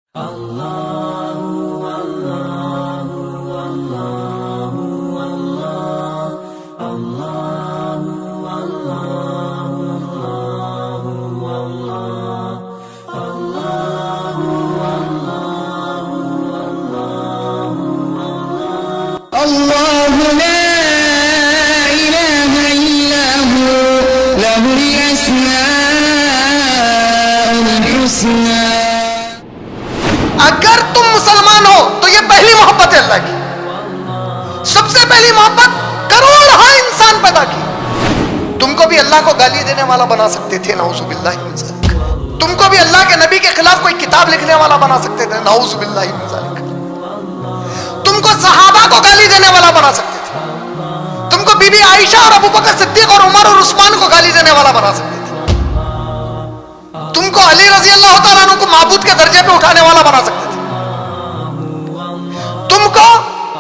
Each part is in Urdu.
الله لا إله إلا هو له الأسماء الحسنى. اگر تم مسلمان ہو تو یہ پہلی محبت ہے اللہ کی. سب سے پہلی محبت کروڑہا انسان پیدا کی. تم کو بھی اللہ کو گالی دینے والا بنا سکتے تھے، نعوذ باللہ من ذالک. تم کو بھی اللہ کے نبی کے خلاف کوئی کتاب لکھنے والا بنا سکتے تھے، نعوذ باللہ من ذالک. تم کو صحابہ کو گالی دینے والا بنا سکتے تھے. تم کو بی بی عائشہ اور ابو بکر صدیق اور عمر اور عثمان کو گالی دینے والا بنا سکتے تھے. تم کو علی رضی اللہ تعالیٰ عنہ کو معبود کے درجے پہ اٹھانے والا بنا سکتے تھے. تم کو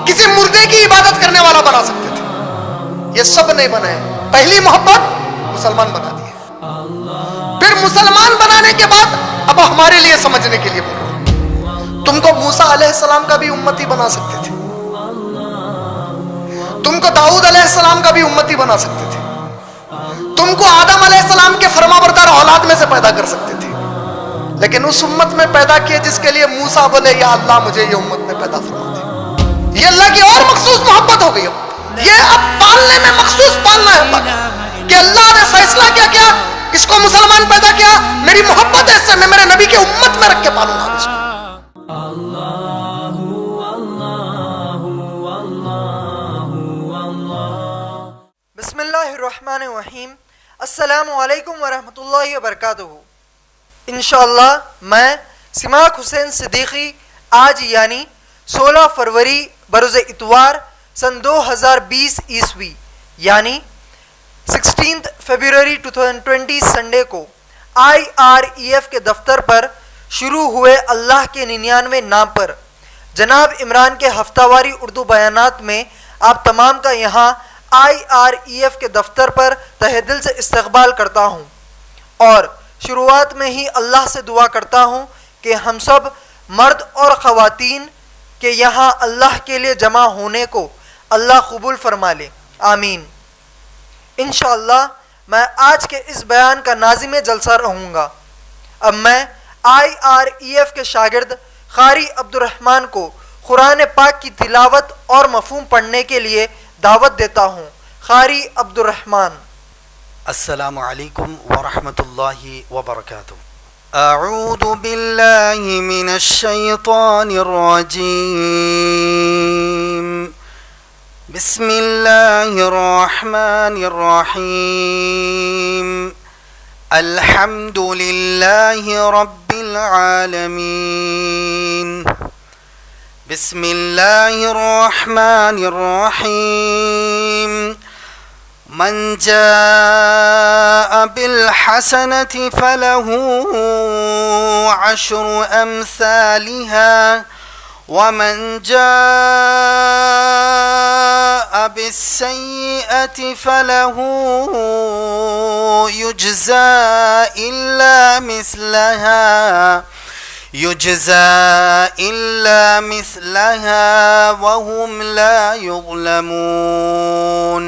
کسی مردے کی عبادت کرنے والا بنا سکتے تھے. یہ سب نہیں بنے. پہلی محبت مسلمان بنا دی ہے. پھر مسلمان بنانے کے بعد اب ہمارے لیے سمجھنے کے لیے بول رہا ہوں. تم کو موسیٰ علیہ السلام کا بھی امتی بنا سکتے تھے. تم کو داؤد علیہ السلام کا بھی امتی بنا سکتے تھے. تم کو آدم علیہ السلام کے فرما بردار اولاد میں سے پیدا کر سکتے تھے. لیکن اس امت میں پیدا کیے جس کے لیے موسیٰ بولے یا اللہ مجھے یہ امت میں پیدا فرما دے. یہ اللہ کی اور مخصوص محبت ہو گئی. یہ اب پالنے میں مخصوص پالنا ہے اللہ کا، کہ اللہ نے فیصلہ کیا اس کو مسلمان پیدا کیا، میری محبت ہے اس سے، میں میرے نبی کے امت میں رکھ کے پالوں گا اس کو. بسم اللہ الرحمن الرحیم. السلام علیکم ورحمۃ اللہ وبرکاتہ. انشاءاللہ میں سماک حسین صدیقی آج یعنی 16 فروری بروز اتوار سن 2020 عیسوی یعنی 16 فروری 2020 سنڈے کو IREF کے دفتر پر شروع ہوئے اللہ کے 99 نام پر جناب عمران کے ہفتہ واری اردو بیانات میں آپ تمام کا یہاں IREF کے دفتر پر تہہ دل سے استقبال کرتا ہوں، اور شروعات میں ہی اللہ سے دعا کرتا ہوں کہ ہم سب مرد اور خواتین کے یہاں اللہ کے لیے جمع ہونے کو اللہ قبول فرما لے، آمین. انشاءاللہ میں آج کے اس بیان کا ناظم جلسہ رہوں گا. اب میں IREF کے شاگرد قاری عبدالرحمن کو قرآن پاک کی تلاوت اور مفہوم پڑھنے کے لیے دعوت دیتا ہوں. قاری عبدالرحمن. السلام علیکم ورحمۃ اللہ وبرکاتہ. اعوذ باللہ من الشیطان الرجیم. بسم اللہ الرحمن الرحیم. الحمد للہ رب العالمین. بسم اللہ الرحمن الرحیم. من جاء بالحسنة فله عشر أمثالها ومن جاء بالسيئة فله يجزى إلا مثلها وهم لا يظلمون.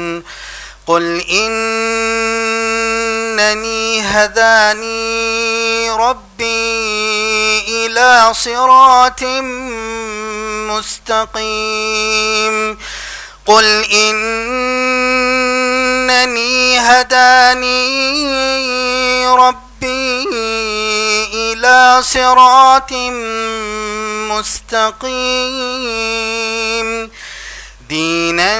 قل إنني هداني ربي إلى صراط مستقيم. قل إنني هداني ربي إلى صراط مستقيم دينا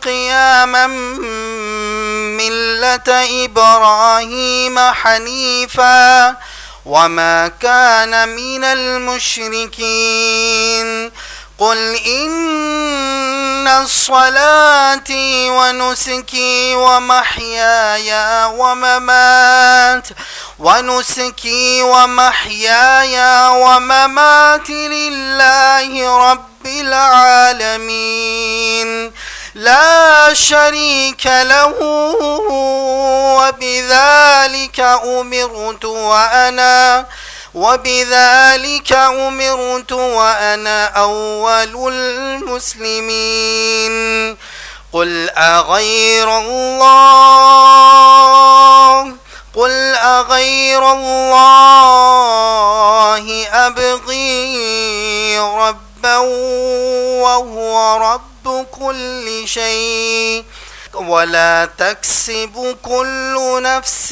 قياما ملة إبراهيم حنيفا وما كان من المشركين. قل إن صلاتي ونسكي ومحياي ومماتي لله رب العالمين لا شريك له وبذلك أمرت وأنا أول المسلمين قل أغير الله أبغي ربا وهو رب كل شيء ولا تكسب كل نفس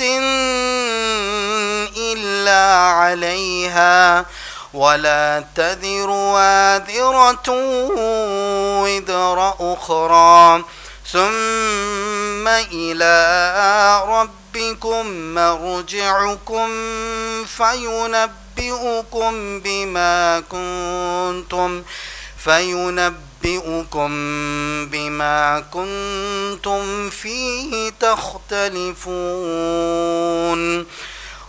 إلا عليها ولا تذر وازرة وزر أخرى ثم إلى ربكم مرجعكم فينبئكم بما كنتم فيه تختلفون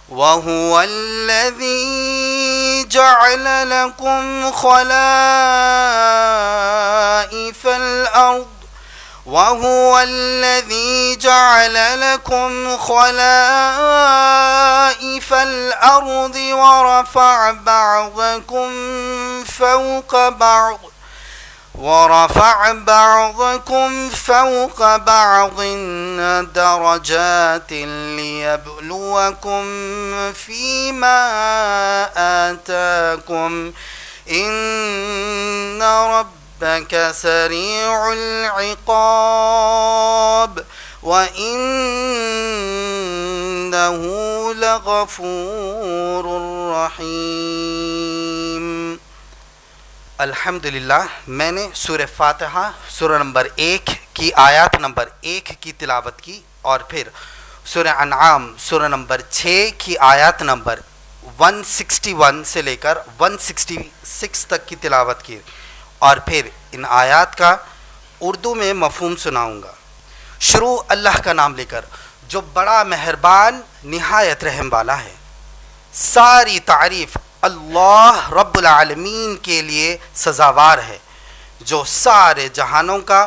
وهو الذي جعل لكم خلائف الأرض ورفع بعضكم فوق بعض درجات ليبلوكم فيما آتاكم إن ربك سريع العقاب وإنه لغفور رحيم. الحمدللہ میں نے سورہ فاتحہ سورہ نمبر 1 کی آیات نمبر 1 کی تلاوت کی اور پھر سورہ انعام سورہ نمبر 6 کی آیات نمبر 161 سے لے کر 166 تک کی تلاوت کی اور پھر ان آیات کا اردو میں مفہوم سناؤں گا. شروع اللہ کا نام لے کر جو بڑا مہربان نہایت رحم والا ہے. ساری تعریف اللہ رب العالمین کے لیے سزاوار ہے جو سارے جہانوں کا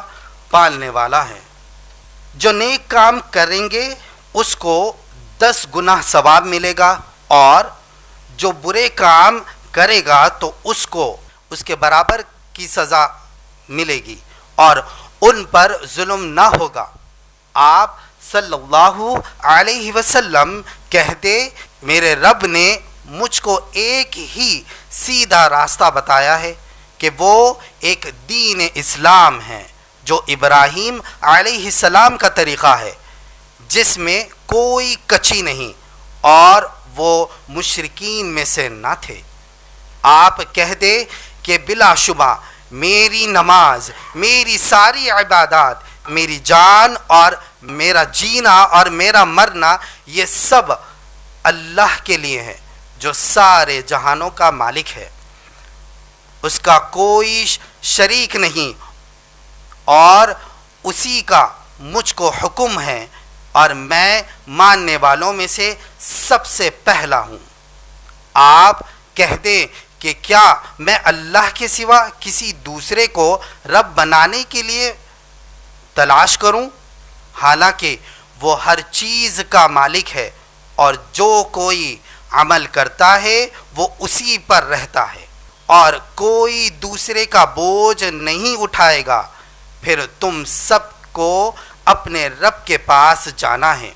پالنے والا ہے. جو نیک کام کریں گے اس کو 10 گنا ثواب ملے گا اور جو برے کام کرے گا تو اس کو اس کے برابر کی سزا ملے گی اور ان پر ظلم نہ ہوگا. آپ صلی اللہ علیہ وسلم کہتے میرے رب نے مجھ کو ایک ہی سیدھا راستہ بتایا ہے کہ وہ ایک دین اسلام ہے جو ابراہیم علیہ السلام کا طریقہ ہے جس میں کوئی کچی نہیں اور وہ مشرکین میں سے نہ تھے. آپ کہہ دے کہ بلا شبہ میری نماز، میری ساری عبادات، میری جان اور میرا جینا اور میرا مرنا یہ سب اللہ کے لیے ہے جو سارے جہانوں کا مالک ہے. اس کا کوئی شریک نہیں اور اسی کا مجھ کو حکم ہے اور میں ماننے والوں میں سے سب سے پہلا ہوں. آپ کہہ دیں کہ کیا میں اللہ کے سوا کسی دوسرے کو رب بنانے کے لیے تلاش کروں؟ حالانکہ وہ ہر چیز کا مالک ہے اور جو کوئی عمل کرتا ہے وہ اسی پر رہتا ہے اور کوئی دوسرے کا بوجھ نہیں اٹھائے گا. پھر تم سب کو اپنے رب کے پاس جانا ہے،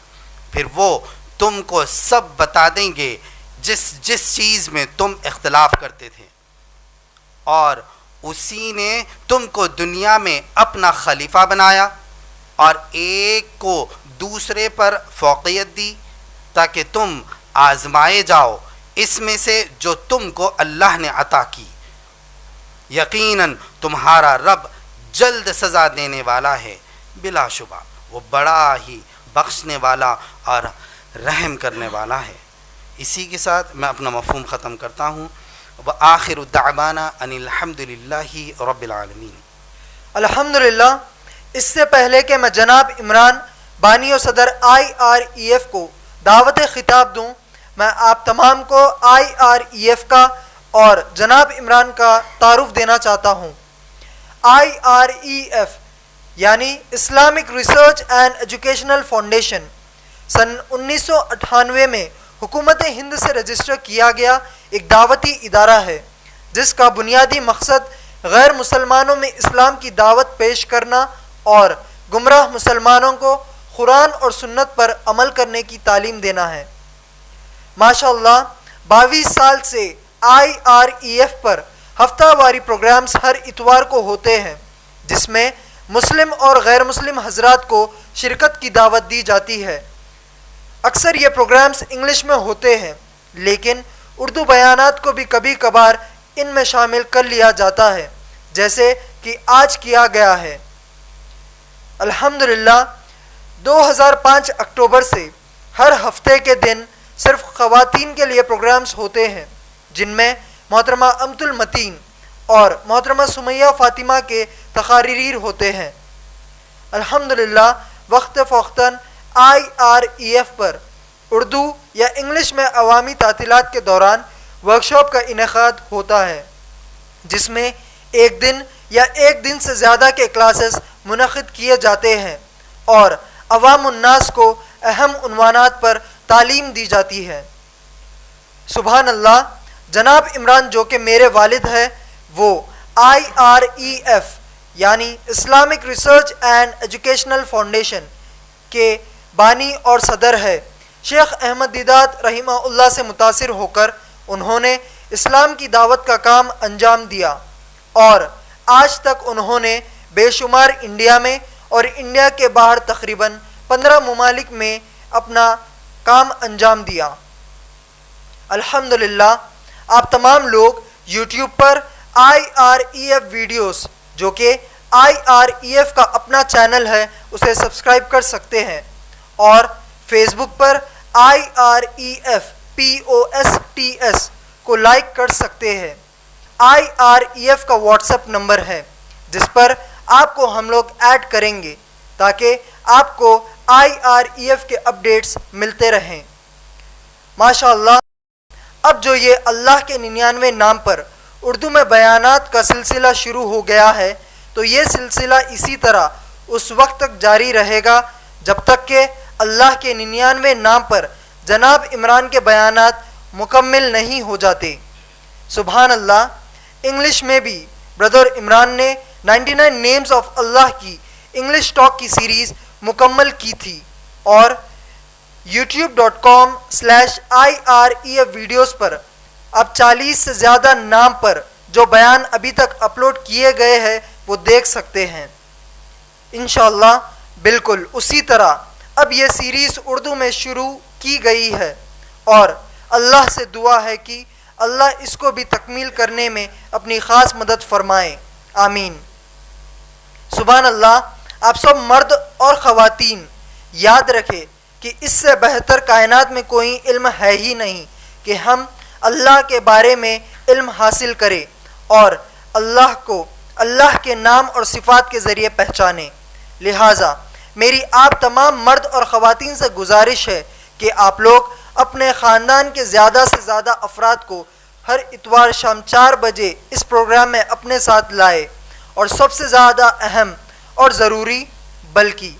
پھر وہ تم کو سب بتا دیں گے جس چیز میں تم اختلاف کرتے تھے. اور اسی نے تم کو دنیا میں اپنا خلیفہ بنایا اور ایک کو دوسرے پر فوقیت دی تاکہ تم آزمائے جاؤ اس میں سے جو تم کو اللہ نے عطا کی. یقیناً تمہارا رب جلد سزا دینے والا ہے، بلا شبہ وہ بڑا ہی بخشنے والا اور رحم کرنے والا ہے. اسی کے ساتھ میں اپنا مفہوم ختم کرتا ہوں. وآخر دعوانا ان الحمدللہ رب العالمین. الحمدللہ. اس سے پہلے کہ میں جناب عمران بانی و صدر IREF کو دعوت خطاب دوں، میں آپ تمام کو IREF کا اور جناب عمران کا تعارف دینا چاہتا ہوں. IREF یعنی Islamic research and educational foundation سن 1998 میں حکومت ہند سے رجسٹر کیا گیا ایک دعوتی ادارہ ہے جس کا بنیادی مقصد غیر مسلمانوں میں اسلام کی دعوت پیش کرنا اور گمراہ مسلمانوں کو قرآن اور سنت پر عمل کرنے کی تعلیم دینا ہے۔ ماشاء اللہ 22 سال سے IREF پر ہفتہ واری پروگرامز ہر اتوار کو ہوتے ہیں جس میں مسلم اور غیر مسلم حضرات کو شرکت کی دعوت دی جاتی ہے۔ اکثر یہ پروگرامز انگلش میں ہوتے ہیں لیکن اردو بیانات کو بھی کبھی کبھار ان میں شامل کر لیا جاتا ہے جیسے کہ آج کیا گیا ہے۔ الحمدللہ 2005 اکتوبر سے ہر ہفتے کے دن صرف خواتین کے لیے پروگرامز ہوتے ہیں جن میں محترمہ امت المتین اور محترمہ سمیہ فاطمہ کے تقاریر ہوتے ہیں۔ الحمدللہ وقت فوقتاً IREF پر اردو یا انگلش میں عوامی تعطیلات کے دوران ورکشاپ کا انعقاد ہوتا ہے جس میں ایک دن یا ایک دن سے زیادہ کے کلاسز منعقد کیے جاتے ہیں اور عوام الناس کو اہم عنوانات پر تعلیم دی جاتی ہے۔ سبحان اللہ، جناب عمران جو کہ میرے والد ہیں وہ IREF یعنی Islamic research and educational foundation کے بانی اور صدر ہے۔ شیخ احمد دیدات رحمہ اللہ سے متاثر ہو کر انہوں نے اسلام کی دعوت کا کام انجام دیا اور آج تک انہوں نے بے شمار انڈیا میں اور انڈیا کے باہر تقریباً 15 ممالک میں اپنا کام انجام دیا۔ الحمدللہ آپ تمام لوگ یوٹیوب پر IREF ویڈیوز جو کہ IREF کا اپنا چینل ہے اسے سبسکرائب کر سکتے ہیں اور فیس بک پر IREF POSTS کو لائک کر سکتے ہیں۔ IREF کا واٹس ایپ نمبر ہے جس پر آپ کو ہم لوگ ایڈ کریں گے تاکہ آپ کو IREF کے اپڈیٹس ملتے رہیں۔ ماشاءاللہ اب جو یہ اللہ کے 99 نام پر اردو میں بیانات کا سلسلہ شروع ہو گیا ہے تو یہ سلسلہ اسی طرح اس وقت تک جاری رہے گا جب تک کہ اللہ کے 99 نام پر جناب عمران کے بیانات مکمل نہیں ہو جاتے۔ سبحان اللہ، انگلش میں بھی بردر عمران نے 99 نیمز آف اللہ کی انگلش ٹاک کی سیریز مکمل کی تھی اور youtube.com/IREF ویڈیوز پر اب 40 سے زیادہ نام پر جو بیان ابھی تک اپلوڈ کیے گئے ہیں وہ دیکھ سکتے ہیں۔ انشاءاللہ بالکل اسی طرح اب یہ سیریز اردو میں شروع کی گئی ہے اور اللہ سے دعا ہے کہ اللہ اس کو بھی تکمیل کرنے میں اپنی خاص مدد فرمائے، آمین۔ سبحان اللہ، آپ سب مرد اور خواتین یاد رکھے کہ اس سے بہتر کائنات میں کوئی علم ہے ہی نہیں کہ ہم اللہ کے بارے میں علم حاصل کریں اور اللہ کو اللہ کے نام اور صفات کے ذریعے پہچانیں۔ لہٰذا میری آپ تمام مرد اور خواتین سے گزارش ہے کہ آپ لوگ اپنے خاندان کے زیادہ سے زیادہ افراد کو ہر اتوار شام 4 بجے اس پروگرام میں اپنے ساتھ لائے اور سب سے زیادہ اہم اور ضروری بلکہ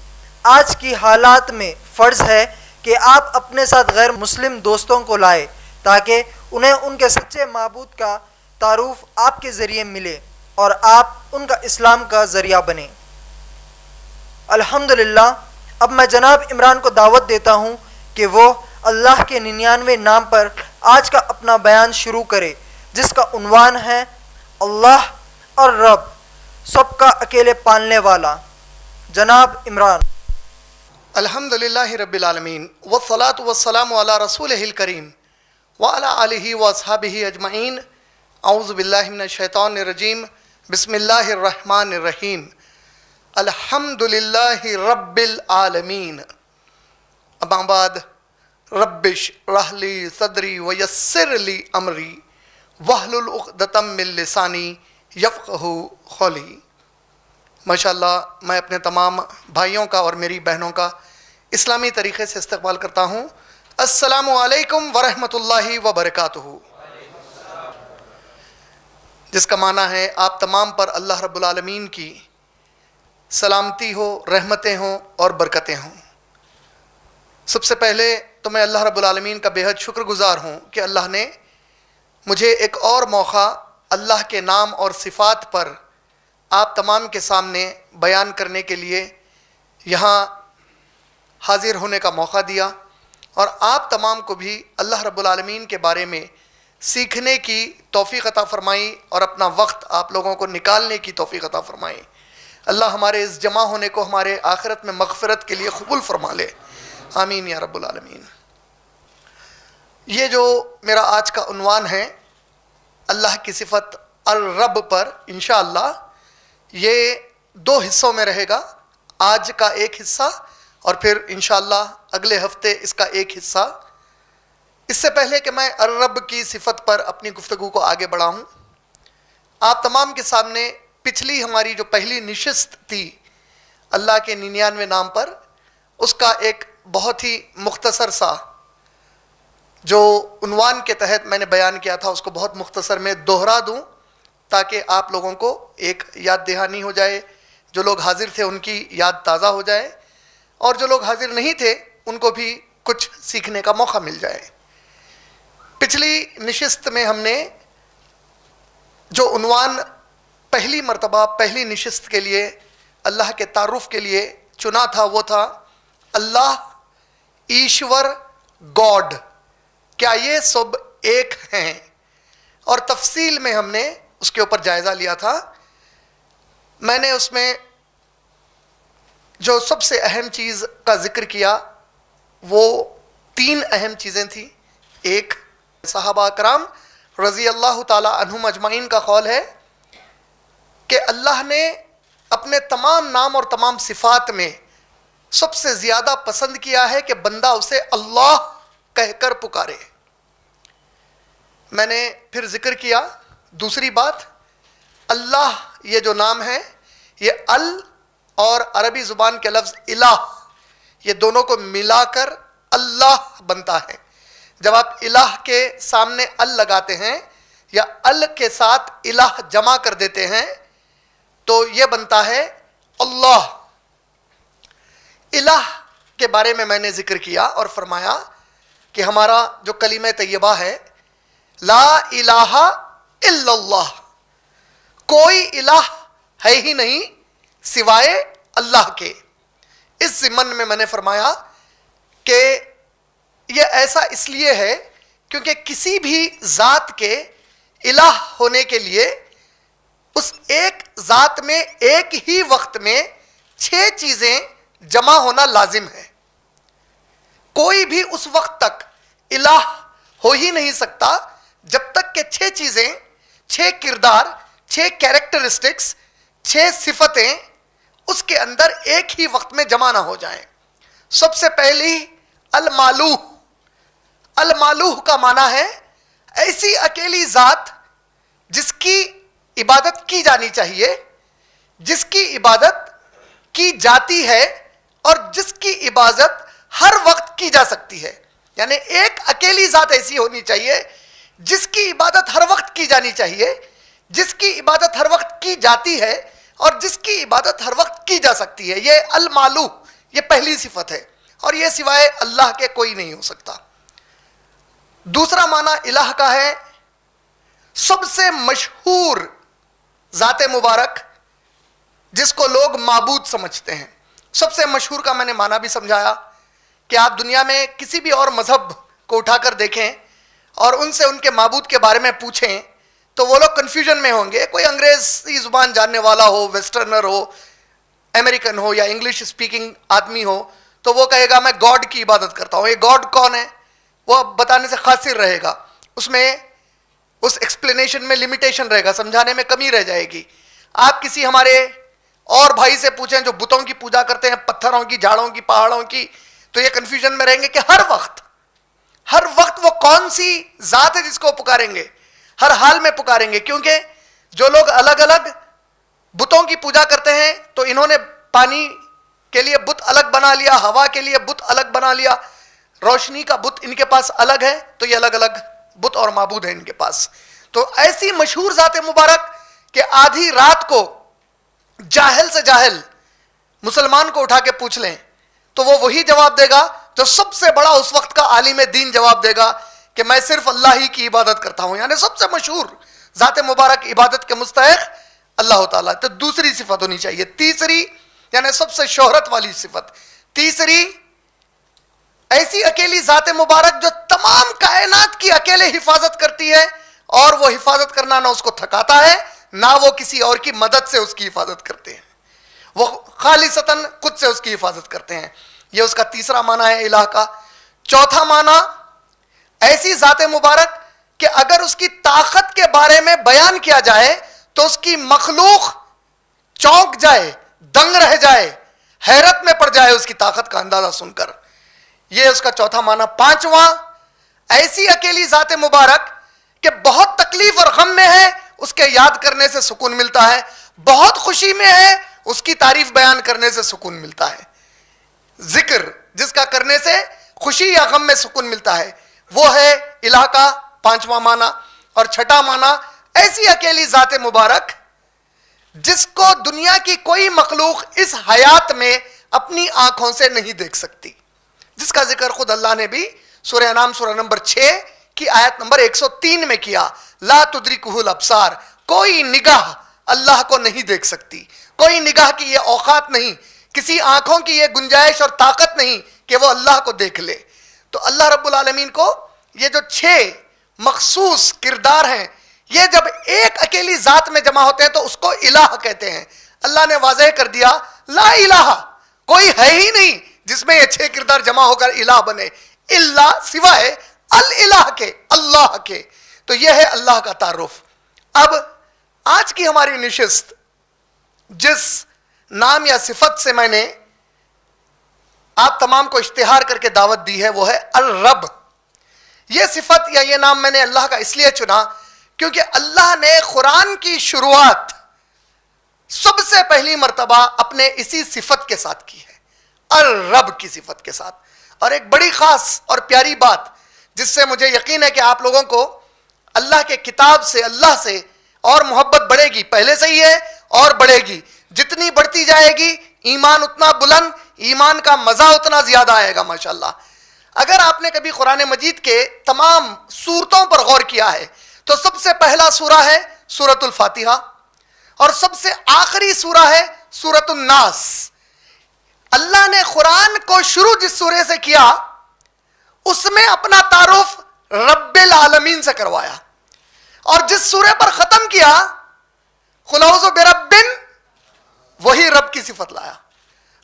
آج کی حالات میں فرض ہے کہ آپ اپنے ساتھ غیر مسلم دوستوں کو لائے تاکہ انہیں ان کے سچے معبود کا تعارف آپ کے ذریعے ملے اور آپ ان کا اسلام کا ذریعہ بنیں۔ الحمدللہ اب میں جناب عمران کو دعوت دیتا ہوں کہ وہ اللہ کے 99 نام پر آج کا اپنا بیان شروع کرے جس کا عنوان ہے اللہ اور رب سب کا اکیلے پالنے والا۔ جناب عمران۔ الحمدللہ رب العالمین والصلاة والسلام علی رسولہ الکریم وعلی آلہ واصحابہ اجمعین۔ اعوذ باللہ من الشیطان الرجیم، بسم اللہ الرحمن الرحیم۔ الحمدللہ رب العالمین۔ اما بعد، رب اشرح لی صدری ویسر لی امری واحلل عقدۃ من لسانی یفقہوا قولی۔ ماشاءاللہ میں اپنے تمام بھائیوں کا اور میری بہنوں کا اسلامی طریقے سے استقبال کرتا ہوں۔ السلام علیکم ورحمۃ اللہ وبرکاتہ، جس کا معنی ہے آپ تمام پر اللہ رب العالمین کی سلامتی ہو، رحمتیں ہوں اور برکتیں ہوں۔ سب سے پہلے تو میں اللہ رب العالمین کا بے حد شکر گزار ہوں کہ اللہ نے مجھے ایک اور موقع اللہ کے نام اور صفات پر آپ تمام کے سامنے بیان کرنے کے لیے یہاں حاضر ہونے کا موقع دیا، اور آپ تمام کو بھی اللہ رب العالمین کے بارے میں سیکھنے کی توفیق عطا فرمائی اور اپنا وقت آپ لوگوں کو نکالنے کی توفیق عطا فرمائی۔ اللہ ہمارے اس جمع ہونے کو ہمارے آخرت میں مغفرت کے لیے قبول فرما لے، آمین یا رب العالمین۔ یہ جو میرا آج کا عنوان ہے اللہ کی صفت الرب پر، انشاءاللہ یہ 2 حصوں میں رہے گا، آج کا ایک حصہ اور پھر انشاءاللہ اگلے ہفتے اس کا ایک حصہ۔ اس سے پہلے کہ میں الرب کی صفت پر اپنی گفتگو کو آگے بڑھاؤں، آپ تمام کے سامنے پچھلی ہماری جو پہلی نشست تھی اللہ کے 99 نام پر، اس کا ایک بہت ہی مختصر سا جو عنوان کے تحت میں نے بیان کیا تھا اس کو بہت مختصر میں دوہرا دوں تاکہ آپ لوگوں کو ایک یاد دہانی ہو جائے، جو لوگ حاضر تھے ان کی یاد تازہ ہو جائے، اور جو لوگ حاضر نہیں تھے ان کو بھی کچھ سیکھنے کا موقع مل جائے۔ پچھلی نشست میں ہم نے جو عنوان پہلی مرتبہ پہلی نشست کے لیے اللہ کے تعارف کے لیے چنا تھا وہ تھا اللہ، ایشور، گاڈ، کیا یہ سب ایک ہیں؟ اور تفصیل میں ہم نے اس کے اوپر جائزہ لیا تھا۔ میں نے اس میں جو سب سے اہم چیز کا ذکر کیا وہ 3 اہم چیزیں تھیں۔ ایک، صحابہ کرام رضی اللہ تعالی عنہم اجمعین کا قول ہے کہ اللہ نے اپنے تمام نام اور تمام صفات میں سب سے زیادہ پسند کیا ہے کہ بندہ اسے اللہ کہہ کر پکارے۔ میں نے پھر ذکر کیا دوسری بات، اللہ یہ جو نام ہے یہ ال اور عربی زبان کے لفظ الہ، یہ دونوں کو ملا کر اللہ بنتا ہے۔ جب آپ الہ کے سامنے ال لگاتے ہیں یا ال کے ساتھ الہ جمع کر دیتے ہیں تو یہ بنتا ہے اللہ۔ الہ کے بارے میں نے ذکر کیا اور فرمایا کہ ہمارا جو کلمہ طیبہ ہے لا الہ الا اللہ، کوئی الہ ہے ہی نہیں سوائے اللہ کے۔ اس ضمن میں نے فرمایا کہ یہ ایسا اس لیے ہے کیونکہ کسی بھی ذات کے الہ ہونے کے لیے اس ایک ذات میں ایک ہی وقت میں 6 چیزیں جمع ہونا لازم ہے۔ کوئی بھی اس وقت تک الہ ہو ہی نہیں سکتا جب تک کہ 6 چیزیں، 6 کردار، 6 کیریکٹرسٹکس، 6 صفتیں اس کے اندر ایک ہی وقت میں جمع نہ ہو جائیں۔ سب سے پہلی المالوہ۔ المالوہ کا معنی ہے ایسی اکیلی ذات جس کی عبادت کی جانی چاہیے، جس کی عبادت کی جاتی ہے اور جس کی عبادت ہر وقت کی جا سکتی ہے۔ یعنی ایک اکیلی ذات ایسی ہونی چاہیے جس کی عبادت ہر وقت کی جانی چاہیے، جس کی عبادت ہر وقت کی جاتی ہے اور جس کی عبادت ہر وقت کی جا سکتی ہے۔ یہ المالوہ، یہ پہلی صفت ہے، اور یہ سوائے اللہ کے کوئی نہیں ہو سکتا۔ دوسرا معنی الہ کا ہے سب سے مشہور ذات مبارک جس کو لوگ معبود سمجھتے ہیں۔ سب سے مشہور کا میں نے معنی بھی سمجھایا کہ آپ دنیا میں کسی بھی اور مذہب کو اٹھا کر دیکھیں اور ان سے ان کے معبود کے بارے میں پوچھیں تو وہ لوگ کنفیوژن میں ہوں گے۔ کوئی انگریزی زبان جاننے والا ہو، ویسٹرنر ہو، امریکن ہو یا انگلش اسپیکنگ آدمی ہو تو وہ کہے گا میں گاڈ کی عبادت کرتا ہوں۔ یہ گاڈ کون ہے وہ بتانے سے قاصر رہے گا، اس میں اس ایکسپلینیشن میں لمیٹیشن رہے گا، سمجھانے میں کمی رہ جائے گی۔ آپ کسی ہمارے اور بھائی سے پوچھیں جو بتوں کی پوجا کرتے ہیں، پتھروں کی، جھاڑوں کی، پہاڑوں کی، تو یہ کنفیوژن میں رہیں گے کہ ہر وقت وہ کون سی ذات ہے جس کو پکاریں گے، ہر حال میں پکاریں گے۔ کیونکہ جو لوگ الگ الگ بتوں کی پوجا کرتے ہیں تو انہوں نے پانی کے لیے بت الگ بنا لیا، ہوا کے لیے بت الگ بنا لیا، روشنی کا بت ان کے پاس الگ ہے، تو یہ الگ الگ بت اور معبود ہیں ان کے پاس۔ تو ایسی مشہور ذات مبارک کہ آدھی رات کو جاہل سے جاہل مسلمان کو اٹھا کے پوچھ لیں تو وہ وہی جواب دے گا جو سب سے بڑا اس وقت کا عالم دین جواب دے گا کہ میں صرف اللہ ہی کی عبادت کرتا ہوں. یعنی سب سے مشہور ذات مبارک عبادت کے مستحق اللہ تعالیٰ. تو دوسری صفت ہونی چاہیے. تیسری یعنی سب سے شہرت والی صفت. تیسری ایسی اکیلی ذات مبارک جو تمام کائنات کی اکیلے حفاظت کرتی ہے, اور وہ حفاظت کرنا نہ اس کو تھکاتا ہے نہ وہ کسی اور کی مدد سے اس کی حفاظت کرتے ہیں, وہ خالصتاً خود سے اس کی حفاظت کرتے ہیں. یہ اس کا تیسرا معنی ہے الہ کا. چوتھا معنی ایسی ذات مبارک کہ اگر اس کی طاقت کے بارے میں بیان کیا جائے تو اس کی مخلوق چونک جائے, دنگ رہ جائے, حیرت میں پڑ جائے اس کی طاقت کا اندازہ سن کر. یہ اس کا چوتھا معنی. پانچواں ایسی اکیلی ذات مبارک کہ بہت تکلیف اور غم میں ہے اس کے یاد کرنے سے سکون ملتا ہے, بہت خوشی میں ہے اس کی تعریف بیان کرنے سے سکون ملتا ہے. ذکر جس کا کرنے سے خوشی یا غم میں سکون ملتا ہے وہ ہے الہ کا پانچواں معنی. اور چھٹا معنی ایسی اکیلی ذات مبارک جس کو دنیا کی کوئی مخلوق اس حیات میں اپنی آنکھوں سے نہیں دیکھ سکتی, جس کا ذکر خود اللہ نے بھی سورہ انعام سورہ نمبر 6 کی آیت نمبر 103 میں کیا. لا تدرکہ الابصار, کوئی نگاہ اللہ کو نہیں دیکھ سکتی, کوئی نگاہ کی یہ اوقات نہیں, کسی آنکھوں کی یہ گنجائش اور طاقت نہیں کہ وہ اللہ کو دیکھ لے. تو اللہ رب العالمین کو یہ جو 6 مخصوص کردار ہیں یہ جب ایک اکیلی ذات میں جمع ہوتے ہیں تو اس کو الہ کہتے ہیں. اللہ نے واضح کر دیا لا الہ, کوئی ہے ہی نہیں جس میں یہ 6 کردار جمع ہو کر الہ بنے, الا سوائے الالہ کے, اللہ کے. تو یہ ہے اللہ کا تعارف. اب آج کی ہماری نشست جس نام یا صفت سے میں نے آپ تمام کو اشتہار کر کے دعوت دی ہے وہ ہے الرب. یہ صفت یا یہ نام میں نے اللہ کا اس لیے چنا کیونکہ اللہ نے قرآن کی شروعات سب سے پہلی مرتبہ اپنے اسی صفت کے ساتھ کی ہے, الرب کی صفت کے ساتھ. اور ایک بڑی خاص اور پیاری بات جس سے مجھے یقین ہے کہ آپ لوگوں کو اللہ کے کتاب سے, اللہ سے اور محبت بڑھے گی, پہلے سے ہی ہے اور بڑھے گی. جتنی بڑھتی جائے گی ایمان اتنا بلند, ایمان کا مزہ اتنا زیادہ آئے گا ماشاءاللہ. اگر آپ نے کبھی قرآن مجید کے تمام سورتوں پر غور کیا ہے تو سب سے پہلا سورہ ہے سورۃ الفاتحہ اور سب سے آخری سورہ ہے سورۃ الناس. اللہ نے قرآن کو شروع جس سورے سے کیا اس میں اپنا تعارف رب العالمین سے کروایا, اور جس سورے پر ختم کیا قل اعوذ برب, وہی رب کی صفت لایا.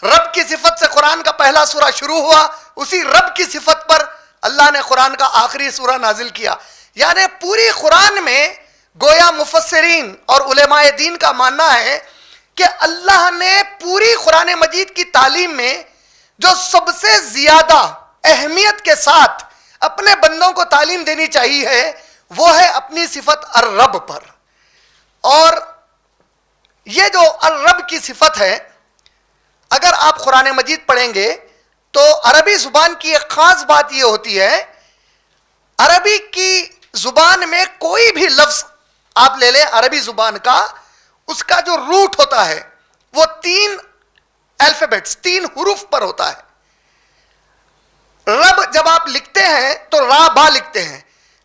رب کی صفت سے قرآن کا پہلا سورہ شروع ہوا, اسی رب کی صفت پر اللہ نے قرآن کا آخری سورہ نازل کیا. یعنی پوری قرآن میں گویا مفسرین اور علماء دین کا ماننا ہے کہ اللہ نے پوری قرآن مجید کی تعلیم میں جو سب سے زیادہ اہمیت کے ساتھ اپنے بندوں کو تعلیم دینی چاہیے وہ ہے اپنی صفت الرب پر. اور یہ جو الرب کی صفت ہے اگر آپ قرآن مجید پڑھیں گے تو عربی زبان کی ایک خاص بات یہ ہوتی ہے, عربی کی زبان میں کوئی بھی لفظ آپ لے لیں عربی زبان کا, اس کا جو روٹ ہوتا ہے وہ 3 الفابیٹس 3 حروف پر ہوتا ہے. رب جب آپ لکھتے ہیں تو را با لکھتے ہیں,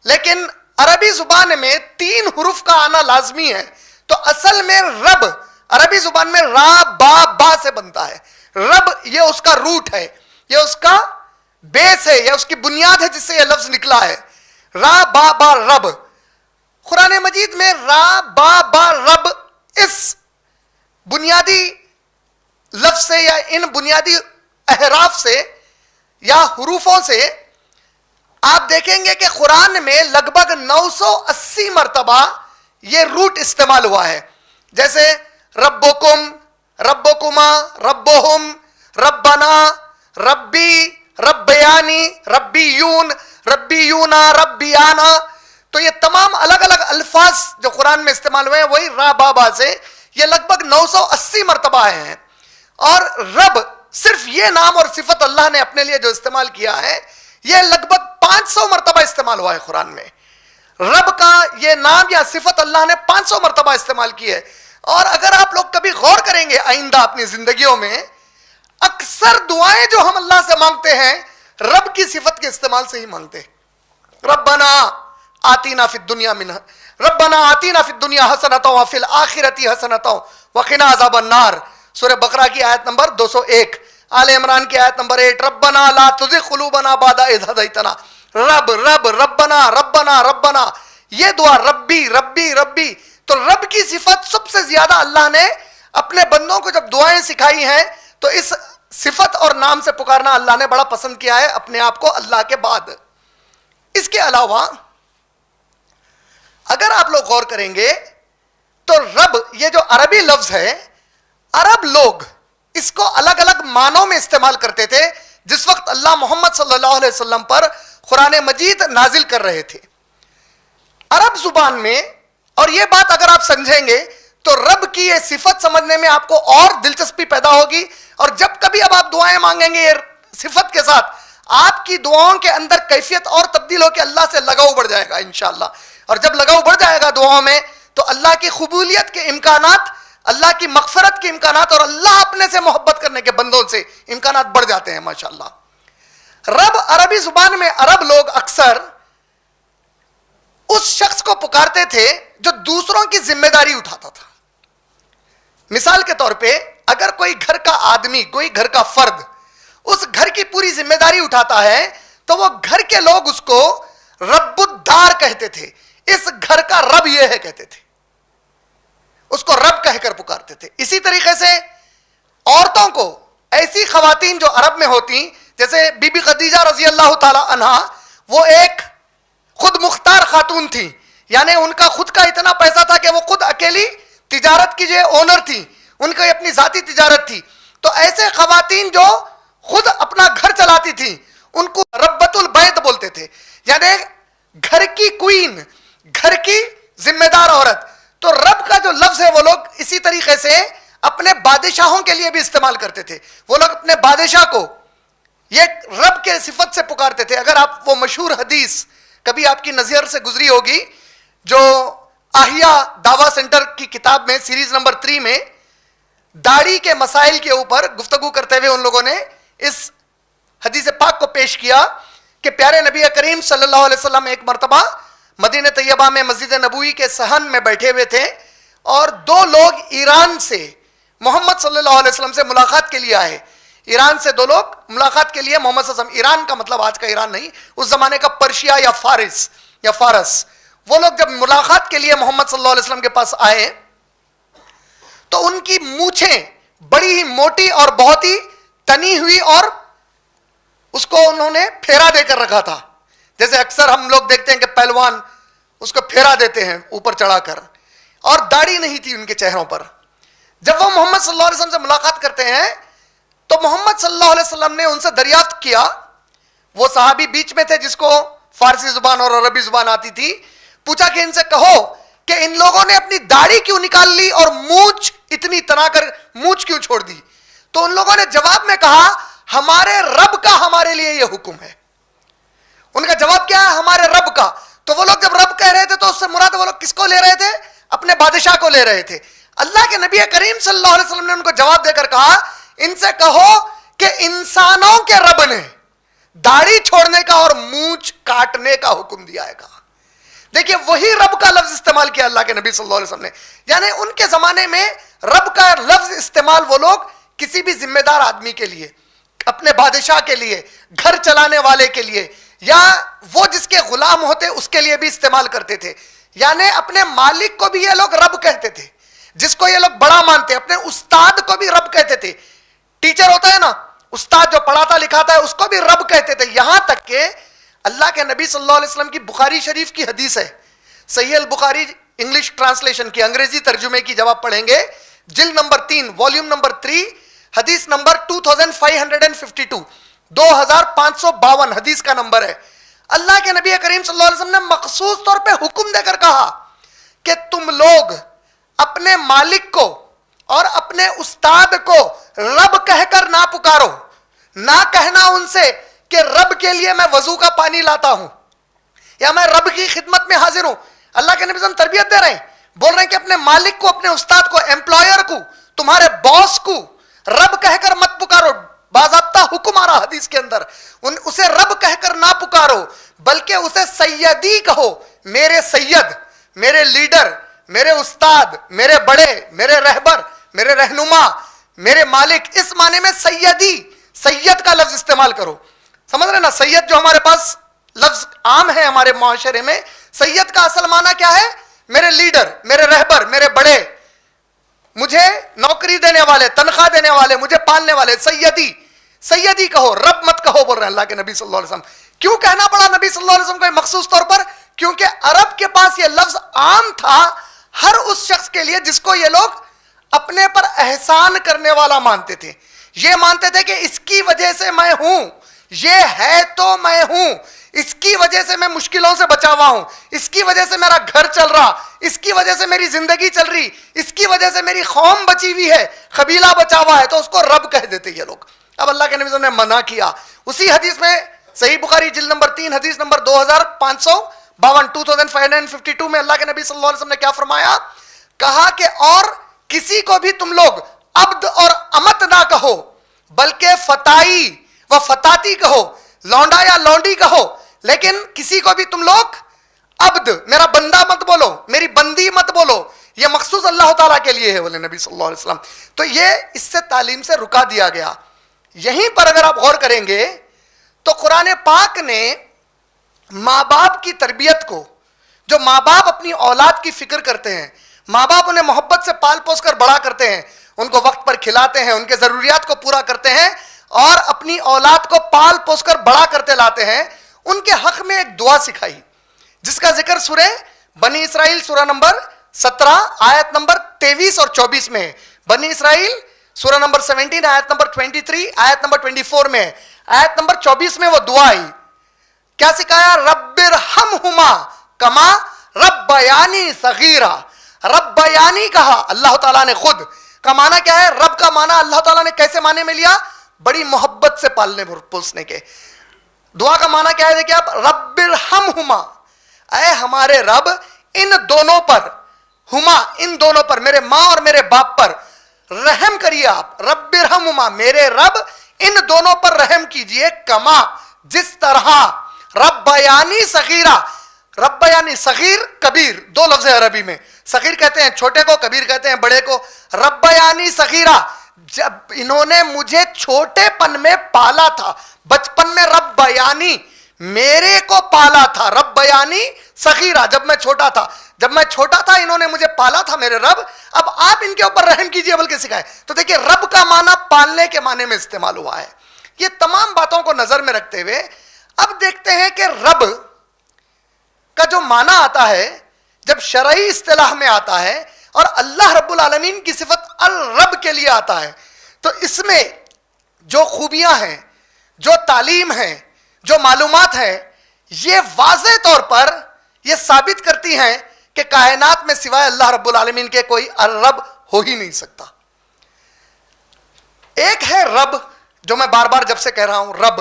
لیکن عربی زبان میں 3 حروف کا آنا لازمی ہے. تو اصل میں رب عربی زبان میں را با با سے بنتا ہے. رب یہ اس کا روٹ ہے, یہ اس کا بیس ہے, یہ اس کی بنیاد ہے جس سے یہ لفظ نکلا ہے. را با با رب. قرآن مجید میں را با با رب اس بنیادی لفظ سے یا ان بنیادی احراف سے یا حروفوں سے آپ دیکھیں گے کہ قرآن میں لگ بھگ 980 مرتبہ یہ روٹ استعمال ہوا ہے. جیسے ربکم, ربکما, ربہم, ربنا, ربی, ربیانی, ربیون, ربیونا, ربیانا. تو یہ تمام الگ الگ الفاظ جو قرآن میں استعمال ہوئے ہیں وہی را با با سے یہ لگ بھگ 980 مرتبہ آئے ہیں. اور رب صرف یہ نام اور صفت اللہ نے اپنے لیے جو استعمال کیا ہے یہ لگ بھگ 500 مرتبہ استعمال ہوا ہے قرآن میں. رب کا یہ نام یا صفت اللہ نے 500 مرتبہ استعمال کی ہے. اور اگر آپ لوگ کبھی غور کریں گے آئندہ اپنی زندگیوں میں اکثر دعائیں جو ہم اللہ سے مانگتے ہیں رب کی صفت کے استعمال سے ہی مانگتے ہیں. ربنا آتینا فی الدنیا منہ ربنا آتینا فی الدنیا حسنۃ وفی الآخرۃ حسنۃ وقنا عذاب النار. سورہ بقرہ کی آیت نمبر 201. آل عمران کی آیت نمبر 8. ربنا لا تزغ قلوبنا بعد اذ ہدیتنا. رب رب ربنا ربنا ربنا. یہ دعا ربی ربی ربی. تو رب کی صفت سب سے زیادہ اللہ نے اپنے بندوں کو جب دعائیں سکھائی ہیں تو اس صفت اور نام سے پکارنا اللہ نے بڑا پسند کیا ہے اپنے آپ کو اللہ کے بعد. اس کے علاوہ اگر آپ لوگ غور کریں گے تو رب یہ جو عربی لفظ ہے عرب لوگ اس کو الگ الگ معنوں میں استعمال کرتے تھے جس وقت اللہ محمد صلی اللہ علیہ وسلم پر قرآن مجید نازل کر رہے تھے. عرب زبان میں اور یہ بات اگر آپ سمجھیں گے تو رب کی یہ صفت سمجھنے میں آپ کو اور دلچسپی پیدا ہوگی اور جب کبھی اب آپ دعائیں مانگیں گے یہ صفت کے ساتھ آپ کی دعاؤں کے اندر کیفیت اور تبدیل ہو کے اللہ سے لگاؤ بڑھ جائے گا انشاءاللہ. اور جب لگاؤ بڑھ جائے گا دعاؤں میں تو اللہ کی قبولیت کے امکانات اللہ کی مغفرت کے امکانات اور اللہ اپنے سے محبت کرنے کے بندوں سے امکانات بڑھ جاتے ہیں ماشاءاللہ. رب عربی زبان میں عرب لوگ اکثر اس شخص کو پکارتے تھے جو دوسروں کی ذمہ داری اٹھاتا تھا. مثال کے طور پہ اگر کوئی گھر کا آدمی کوئی گھر کا فرد اس گھر کی پوری ذمہ داری اٹھاتا ہے تو وہ گھر کے لوگ اس کو رب الدار کہتے تھے. اس گھر کا رب یہ ہے کہتے تھے اس کو رب کہہ کر پکارتے تھے. اسی طریقے سے عورتوں کو ایسی خواتین جو عرب میں ہوتی جیسے بی بی خدیجہ رضی اللہ تعالی عنہا وہ ایک خود مختار خاتون تھی یعنی ان کا خود کا اتنا پیسہ تھا کہ وہ خود اکیلی تجارت کی جو اونر تھی ان کی اپنی ذاتی تجارت تھی. تو ایسے خواتین جو خود اپنا گھر چلاتی تھی ان کو ربۃ البیت بولتے تھے یعنی گھر کی کوئین گھر کی ذمہ دار عورت. تو رب کا جو لفظ ہے وہ لوگ اسی طریقے سے اپنے بادشاہوں کے لیے بھی استعمال کرتے تھے. وہ لوگ اپنے بادشاہ کو یہ رب کے صفت سے پکارتے تھے. اگر آپ وہ مشہور حدیث کبھی آپ کی نظر سے گزری ہوگی جو احیا دعویٰ سینٹر کی کتاب میں سیریز نمبر 3 میں داڑھی کے مسائل کے اوپر گفتگو کرتے ہوئے ان لوگوں نے اس حدیث پاک کو پیش کیا کہ پیارے نبی کریم صلی اللہ علیہ وسلم ایک مرتبہ مدینہ طیبہ میں مسجد نبوی کے صحن میں بیٹھے ہوئے تھے اور 2 لوگ ایران سے محمد صلی اللہ علیہ وسلم سے ملاقات کے لیے آئے. ایران سے 2 لوگ ملاقات کے لیے محمد صلی اللہ علیہ وسلم ایران کا مطلب آج کا ایران نہیں اس زمانے کا پرشیا یا فارس وہ لوگ جب ملاقات کے لیے محمد صلی اللہ علیہ وسلم کے پاس آئے تو ان کی مونچھیں بڑی ہی موٹی اور بہت ہی تنی ہوئی اور اس کو انہوں نے پھیرا دے کر رکھا تھا جیسے اکثر ہم لوگ دیکھتے ہیں کہ پہلوان اس کو پھیرا دیتے ہیں اوپر چڑھا کر اور داڑھی نہیں تھی ان کے چہروں پر. جب وہ محمد صلی اللہ علیہ وسلم سے ملاقات کرتے ہیں تو محمد صلی اللہ علیہ وسلم نے ان سے دریافت کیا وہ صحابی بیچ میں تھے جس کو فارسی زبان اور عربی زبان آتی تھی پوچھا کہ ان سے کہو کہ ان لوگوں نے اپنی داڑھی کیوں نکال لی اور مونچھ اتنی تنا کر مونچھ کیوں چھوڑ دی. تو ان لوگوں نے جواب میں کہا ہمارے رب کا ہمارے لیے یہ حکم ہے. ان کا جواب کیا ہے ہمارے رب کا. تو وہ لوگ جب رب کہہ رہے تھے تو اس سے مراد وہ لوگ کس کو لے رہے تھے اپنے بادشاہ کو لے رہے تھے. اللہ کے نبی کریم صلی اللہ علیہ وسلم نے ان کو جواب دے کر کہا ان سے کہو کہ انسانوں کے رب نے داڑھی چھوڑنے کا اور مونچھ کاٹنے کا حکم دیا ہے. کہا دیکھیے وہی رب کا لفظ استعمال کیا اللہ کے نبی صلی اللہ علیہ وسلم نے یعنی ان کے زمانے میں رب کا لفظ استعمال وہ لوگ کسی بھی ذمہ دار آدمی کے لیے اپنے بادشاہ کے لیے گھر چلانے والے کے لیے یا وہ جس کے غلام ہوتے اس کے لیے بھی استعمال کرتے تھے. یعنی اپنے مالک کو بھی یہ لوگ رب کہتے تھے جس کو یہ لوگ بڑا مانتے اپنے استاد کو بھی رب کہتے تھے. ٹیچر ہوتا ہے نا استاد جو پڑھاتا لکھاتا ہے اس کو بھی رب کہتے تھے. یہاں تک کہ اللہ کے نبی صلی اللہ علیہ وسلم کی بخاری شریف کی حدیث ہے صحیح البخاری انگلش ٹرانسلیشن کی انگریزی ترجمے کی جب آپ پڑھیں گے جلد نمبر 3 والیوم نمبر 3 حدیث نمبر 2552 2552 حدیث کا نمبر ہے. اللہ کے نبی کریم صلی اللہ علیہ وسلم نے مخصوص طور پہ حکم دے کر کہا کہ تم لوگ اپنے مالک کو اور اپنے استاد کو رب کہہ کر نہ پکارو. نہ کہنا ان سے کہ رب کے لیے میں وضو کا پانی لاتا ہوں یا میں رب کی خدمت میں حاضر ہوں. اللہ کے نبی صلی اللہ علیہ وسلم تربیت دے رہے ہیں بول رہے ہیں کہ اپنے مالک کو اپنے استاد کو امپلائر کو تمہارے باس کو رب کہہ کر مت پکارو باضابطہ حکم آ رہا حدیث کے اندر، اسے رب کہہ کر نہ پکارو بلکہ اسے سیدی کہو، میرے سید، میرے لیڈر، میرے استاد، میرے بڑے، میرے رہبر، میرے رہنما، میرے مالک، اس معنی میں سیدی، سید کا لفظ استعمال کرو. سمجھ رہے نا؟ سید جو ہمارے پاس لفظ عام ہے ہمارے معاشرے میں، سید کا اصل معنی کیا ہے؟ میرے لیڈر، میرے رہبر، میرے بڑے، مجھے نوکری دینے والے، تنخواہ دینے والے، مجھے پالنے والے، سیدی. سیدی کہو، رب مت کہو، بول رہے ہیں اللہ کے نبی صلی اللہ علیہ وسلم. کیوں کہنا پڑا نبی صلی اللہ علیہ وسلم کو مخصوص طور پر؟ کیونکہ عرب کے پاس یہ لفظ عام تھا ہر اس شخص کے لیے جس کو یہ لوگ اپنے پر احسان کرنے والا مانتے تھے. یہ مانتے تھے کہ اس کی وجہ سے میں ہوں، یہ ہے تو میں ہوں، اس کی وجہ سے میں مشکلوں سے بچا ہوا ہوں، اس کی وجہ سے میرا گھر چل رہا، اس کی وجہ سے میری زندگی چل رہی، اس کی وجہ سے میری قوم بچی ہوئی ہے، قبیلہ بچا ہوا ہے، تو اس کو رب کہہ دیتے یہ لوگ. اب اللہ کے نبی صلی اللہ علیہ وسلم نے منع کیا. اسی حدیث میں صحیح بخاری جلد نمبر 3 حدیث نمبر 2552 2552 میں اللہ کے نبی صلی اللہ علیہ وسلم نے کیا فرمایا؟ کہا کہ اور کسی کو بھی تم لوگ عبد اور امت نہ کہو بلکہ فتائی و فتاتی کہو، لونڈا یا لونڈی کہو، لیکن کسی کو بھی تم لوگ عبد، میرا بندہ مت بولو، میری بندی مت بولو. یہ مخصوص اللہ تعالیٰ کے لیے ہے بولے نبی صلی اللہ علیہ وسلم. تو یہ اس سے تعلیم سے رکا دیا گیا. یہیں پر اگر آپ غور کریں گے تو قرآن پاک نے ماں باپ کی تربیت کو، جو ماں باپ اپنی اولاد کی فکر کرتے ہیں، ماں باپ انہیں محبت سے پال پوس کر بڑا کرتے ہیں، ان کو وقت پر کھلاتے ہیں، ان کے ضروریات کو پورا کرتے ہیں اور اپنی اولاد کو پال پوس کر بڑا کرتے لاتے ہیں، ان کے حق میں ایک دعا سکھائی جس کا ذکر سورہ بنی اسرائیل سورہ نمبر 17 آیت نمبر 23 اور 24 میں ہے. بنی اسرائیل سورہ نمبر 17 آیت نمبر 23 آیت نمبر 24 میں ہے. آیت نمبر 24 میں وہ دعا آئی. کیا سکھایا؟ رب ارحمہما کما ربیانی صغیرا. ربیانی کہا اللہ تعالیٰ نے خود. کا معنی کیا ہے؟ رب کا معنی اللہ تعالیٰ نے کیسے معنی میں لیا؟ بڑی محبت سے پالنے پوسنے کے. دعا کا معنی کیا ہے؟ دیکھیں آپ، رب ارحمہما، اے ہمارے رب ان دونوں پر، ہما ان دونوں پر، میرے ماں اور میرے باپ پر رحم کریے آپ. رب ارحمہما، میرے رب ان دونوں پر رحم کیجئے، کما جس طرح ربیانی صغیرہ. ربیانی صغیر کبیر دو لفظ ہے عربی میں. صغیر کہتے ہیں چھوٹے کو، کبیر کہتے ہیں بڑے کو. ربیانی صغیرہ، جب انہوں نے مجھے چھوٹے پن میں پالا تھا، بچپن میں ربیانی میرے کو پالا تھا. ربیانی صغیرہ، جب میں چھوٹا تھا، جب میں چھوٹا تھا انہوں نے مجھے پالا تھا میرے رب. اب آپ ان کے اوپر رحم کیجئے بلکہ سکھائے. تو دیکھیں رب کا معنی پالنے کے معنی میں استعمال ہوا ہے. یہ تمام باتوں کو نظر میں رکھتے ہوئے اب دیکھتے ہیں کہ رب کا جو معنی آتا ہے جب شرعی اصطلاح میں آتا ہے اور اللہ رب العالمین کی صفت الرب کے لیے آتا ہے، تو اس میں جو خوبیاں ہیں، جو تعلیم ہے، جو معلومات ہیں، یہ واضح طور پر یہ ثابت کرتی ہیں کہ کائنات میں سوائے اللہ رب العالمین کے کوئی الرب ہو ہی نہیں سکتا. ایک ہے رب، جو میں بار بار جب سے کہہ رہا ہوں رب.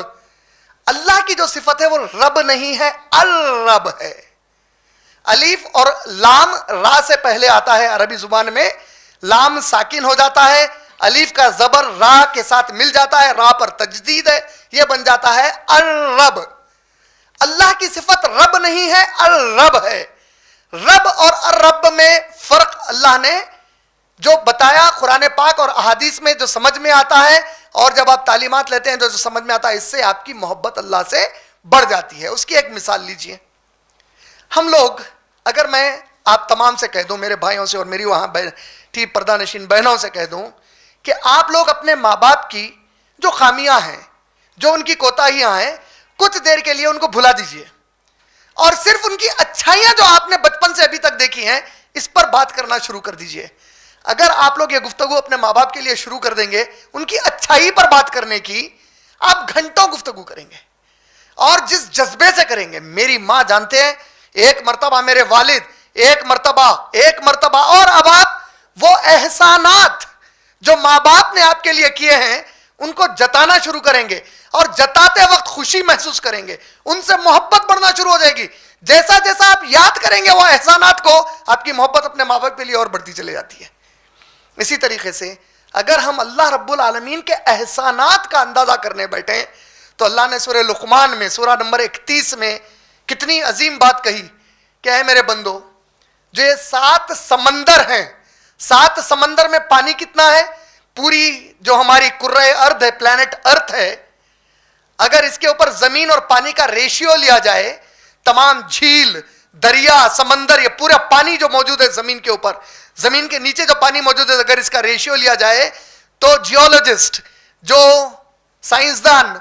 اللہ کی جو صفت ہے وہ رب نہیں ہے، الرب ہے. الف اور لام را سے پہلے آتا ہے عربی زبان میں. لام ساکن ہو جاتا ہے، الف کا زبر را کے ساتھ مل جاتا ہے، را پر تجدید ہے، یہ بن جاتا ہے الرب. اللہ کی صفت رب نہیں ہے، الرب ہے. رب اور الرب میں فرق اللہ نے جو بتایا قرآن پاک اور احادیث میں جو سمجھ میں آتا ہے، اور جب آپ تعلیمات لیتے ہیں جو سمجھ میں آتا ہے، اس سے آپ کی محبت اللہ سے بڑھ جاتی ہے. اس کی ایک مثال لیجئے. ہم لوگ، اگر میں آپ تمام سے کہہ دوں، میرے بھائیوں سے اور میری وہاں بیٹھی پردہ نشین بہنوں سے کہہ دوں کہ آپ لوگ اپنے ماں باپ کی جو خامیاں ہیں، جو ان کی کوتاہیاں ہیں، کچھ دیر کے لیے ان کو بھلا دیجئے اور صرف ان کی اچھائیاں جو آپ نے بچپن سے ابھی تک دیکھی ہیں اس پر بات کرنا شروع کر دیجئے. اگر آپ لوگ یہ گفتگو اپنے ماں باپ کے لیے شروع کر دیں گے، ان کی اچھائی پر بات کرنے کی، آپ گھنٹوں گفتگو کریں گے اور جس جذبے سے کریں گے. میری ماں جانتے ہیں، ایک مرتبہ میرے والد، ایک مرتبہ اور اب آپ وہ احسانات جو ماں باپ نے آپ کے لیے کیے ہیں ان کو جتانا شروع کریں گے اور جتاتے وقت خوشی محسوس کریں گے، ان سے محبت بڑھنا شروع ہو جائے گی. جیسا جیسا آپ یاد کریں گے وہ احسانات کو، آپ کی محبت اپنے ماں باپ کے لیے اور بڑھتی چلے جاتی ہے. اسی طریقے سے اگر ہم اللہ رب العالمین کے احسانات کا اندازہ کرنے بیٹھیں تو اللہ نے سورہ لقمان میں سورہ نمبر 31 میں کتنی عظیم بات کہی کہ اے میرے بندو، جو یہ 7 سمندر ہیں، 7 سمندر میں پانی کتنا ہے؟ پوری جو ہماری کرۂ ارض ہے، پلانٹ ارتھ ہے، اگر اس کے اوپر زمین اور پانی کا ریشیو لیا جائے، تمام جھیل، دریا، سمندر، یہ پورا پانی جو موجود ہے زمین کے اوپر، زمین کے نیچے جو پانی موجود ہے، اگر اس کا ریشیو لیا جائے تو جیولوجسٹ، جو سائنسدان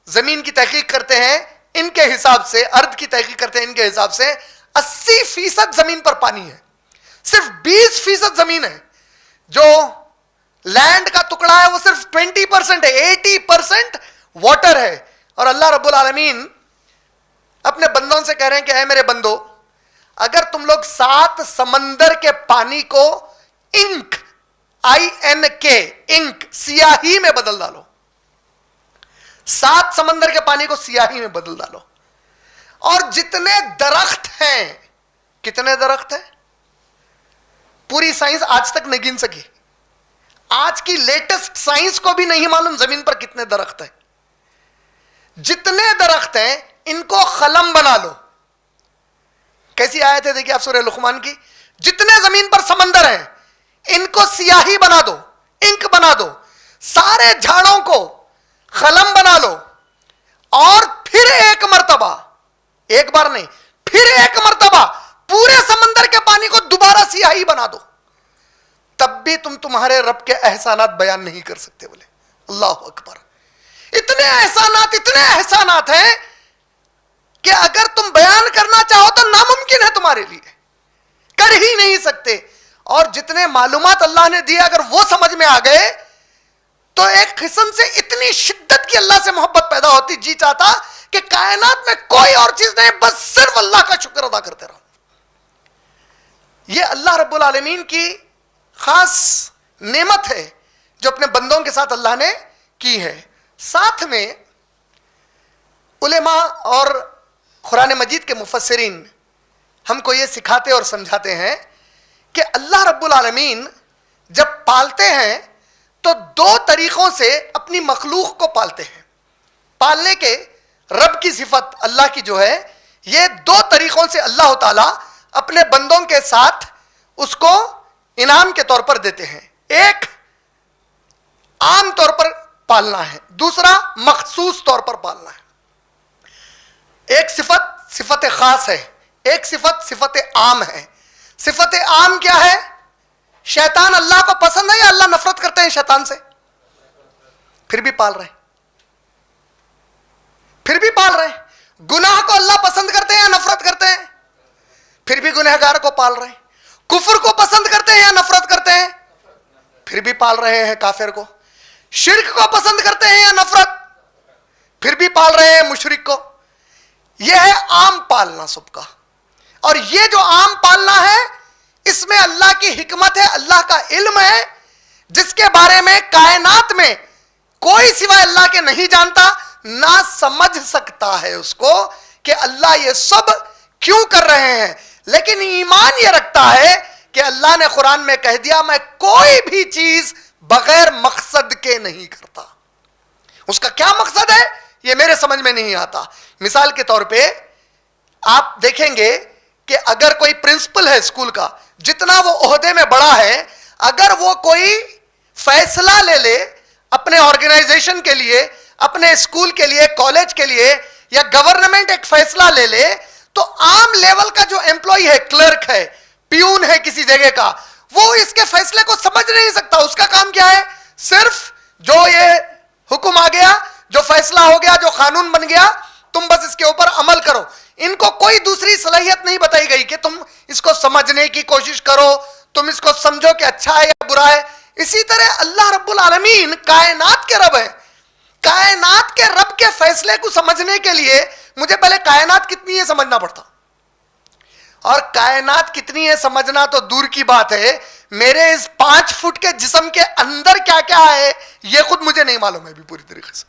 زمین کی تحقیق کرتے ہیں، ان کے حساب سے، ارض کی تحقیق کرتے ہیں، ان کے حساب سے 80% زمین پر پانی ہے، صرف 20% زمین ہے، جو لینڈ کا ٹکڑا ہے وہ صرف 20% ہے، 80% واٹر ہے. اور اللہ رب العالمین اپنے بندوں سے کہہ رہے ہیں کہ اے میرے بندو، اگر تم لوگ 7 سمندر کے پانی کو انک، INK، انک، سیاہی میں بدل ڈالو، 7 سمندر کے پانی کو سیاہی میں بدل ڈالو، اور جتنے درخت ہیں، کتنے درخت ہیں؟ پوری سائنس آج تک نہیں گن سکی، آج کی لیٹسٹ سائنس کو بھی نہیں معلوم زمین پر کتنے درخت ہیں. جتنے درخت ہیں ان کو قلم بنا لو. کیسی آیت ہے دیکھیے آپ سورہ لقمان کی، جتنے زمین پر سمندر ہیں ان کو سیاہی بنا دو، انک بنا دو، سارے جھاڑوں کو قلم بنا لو، اور پھر ایک مرتبہ، ایک بار نہیں، پھر ایک مرتبہ پورے سمندر کے پانی کو دوبارہ سیاہی بنا دو، تب بھی تم تمہارے رب کے احسانات بیان نہیں کر سکتے. بولے اللہ اکبر. اتنے احسانات ہیں کہ اگر تم بیان کرنا چاہو تو ناممکن ہے تمہارے لیے، کر ہی نہیں سکتے. اور جتنے معلومات اللہ نے دیے اگر وہ سمجھ میں آ گئے تو ایک قسم سے اتنی شدت کی اللہ سے محبت پیدا ہوتی، جی چاہتا کہ کائنات میں کوئی اور چیز نہیں، بس صرف اللہ کا شکر ادا کرتے رہو. یہ اللہ رب العالمین کی خاص نعمت ہے جو اپنے بندوں کے ساتھ اللہ نے کی ہے. ساتھ میں علماء اور قرآن مجید کے مفسرین ہم کو یہ سکھاتے اور سمجھاتے ہیں کہ اللہ رب العالمین جب پالتے ہیں تو 2 طریقوں سے اپنی مخلوق کو پالتے ہیں. پالنے کے رب کی صفت اللہ کی جو ہے، یہ 2 طریقوں سے اللہ تعالیٰ اپنے بندوں کے ساتھ اس کو انعام کے طور پر دیتے ہیں. ایک عام طور پر پالنا ہے، دوسرا مخصوص طور پر پالنا ہے. ایک صفت خاص ہے، ایک صفت عام ہے. صفت عام کیا ہے؟ شیطان اللہ کو پسند ہے یا اللہ نفرت کرتے ہیں شیطان سے؟ پھر بھی پال رہے ہیں، پھر بھی پال رہے ہیں. گناہ کو اللہ پسند کرتے ہیں یا نفرت کرتے ہیں؟ پھر بھی گنہگار کو پال رہے ہیں. کفر کو پسند کرتے ہیں یا نفرت کرتے ہیں؟ پھر بھی پال رہے ہیں کافر کو. شرک کو پسند کرتے ہیں یا نفرت؟ پھر بھی پال رہے ہیں مشرک کو. یہ ہے عام پالنا سب کا. اور یہ جو عام پالنا ہے اس میں اللہ کی حکمت ہے، اللہ کا علم ہے، جس کے بارے میں کائنات میں کوئی سوائے اللہ کے نہیں جانتا، نہ سمجھ سکتا ہے اس کو کہ اللہ یہ سب کیوں کر رہے ہیں. لیکن ایمان یہ رکھتا ہے کہ اللہ نے قرآن میں کہہ دیا میں کوئی بھی چیز بغیر مقصد کے نہیں کرتا. اس کا کیا مقصد ہے یہ میرے سمجھ میں نہیں آتا. مثال کے طور پہ آپ دیکھیں گے کہ اگر کوئی پرنسپل ہے اسکول کا، جتنا وہ عہدے میں بڑا ہے، اگر وہ کوئی فیصلہ لے لے اپنے آرگنائزیشن کے لیے، اپنے اسکول کے لیے، کالج کے لیے، یا گورنمنٹ ایک فیصلہ لے لے، تو عام لیول کا جو امپلائی ہے، کلرک ہے، پیون ہے کسی جگہ کا، وہ اس کے فیصلے کو سمجھ نہیں سکتا. اس کا کام کیا ہے؟ صرف جو یہ حکم آ گیا، جو فیصلہ ہو گیا، جو قانون بن گیا، تم بس اس کے اوپر عمل کرو. ان کو کوئی دوسری صلاحیت نہیں بتائی گئی کہ تم اس کو سمجھنے کی کوشش کرو، تم اس کو سمجھو کہ اچھا ہے یا برا ہے. اسی طرح اللہ رب العالمین کائنات کے رب ہے. کائنات کے رب کے فیصلے کو سمجھنے کے لیے مجھے پہلے کائنات کتنی ہے سمجھنا پڑتا، اور کائنات کتنی ہے سمجھنا تو دور کی بات ہے، میرے اس 5 فٹ کے جسم کے اندر کیا کیا ہے یہ خود مجھے نہیں معلوم ہے بھی پوری طریقے سے.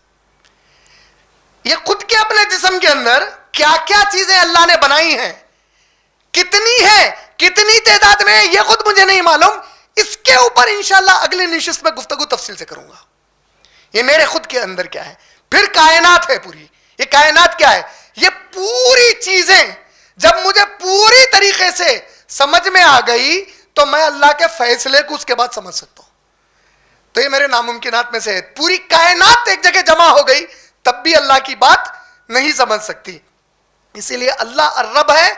یہ خود کے اپنے جسم کے اندر کیا کیا چیزیں اللہ نے بنائی ہیں، کتنی ہے، کتنی تعداد میں، یہ خود مجھے نہیں معلوم. اس کے اوپر انشاءاللہ اگلی نشست میں گفتگو تفصیل سے کروں گا. یہ میرے خود کے اندر کیا ہے. پھر کائنات ہے پوری. یہ کائنات کیا ہے؟ یہ پوری چیزیں جب مجھے پوری طریقے سے سمجھ میں آ گئی تو میں اللہ کے فیصلے کو اس کے بعد سمجھ سکتا ہوں. تو یہ میرے ناممکنات میں سے ہے. پوری کائنات ایک جگہ جمع ہو گئی تب بھی اللہ کی بات نہیں سمجھ سکتی. اسی لیے اللہ الرب ہے,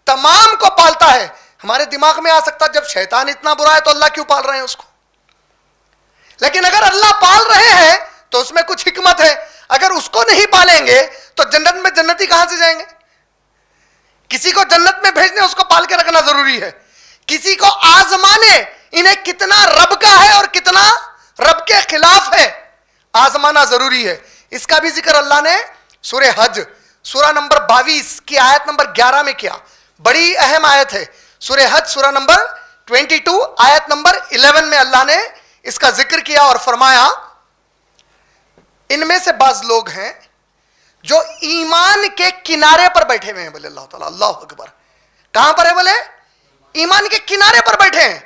تمام کو پالتا ہے. ہمارے دماغ میں آ سکتا جب شیطان اتنا برا ہے تو اللہ کیوں پال رہے ہیں اس کو. لیکن اگر اللہ پال رہے ہیں تو اس میں کچھ حکمت ہے. اگر اس کو نہیں پالیں گے تو جنت میں جنتی کہاں سے جائیں گے؟ کسی کو جنت میں بھیجنے اس کو پال کے رکھنا ضروری ہے. کسی کو آزمانے انہیں کتنا رب کا ہے اور کتنا رب کے خلاف ہے, آزمانا ضروری ہے. اس کا بھی ذکر اللہ نے سورہ حج سورہ نمبر 22 کی آیت نمبر 11 میں کیا. بڑی اہم آیت ہے. سورہ حج سورہ نمبر 22 آیت نمبر 11 میں اللہ نے اس کا ذکر کیا اور فرمایا ان میں سے بعض لوگ ہیں جو ایمان کے کنارے پر بیٹھے ہوئے ہیں. بولے اللہ تعالیٰ اللہ اکبر. کہاں پر ہے؟ بولے ایمان کے کنارے پر بیٹھے ہیں.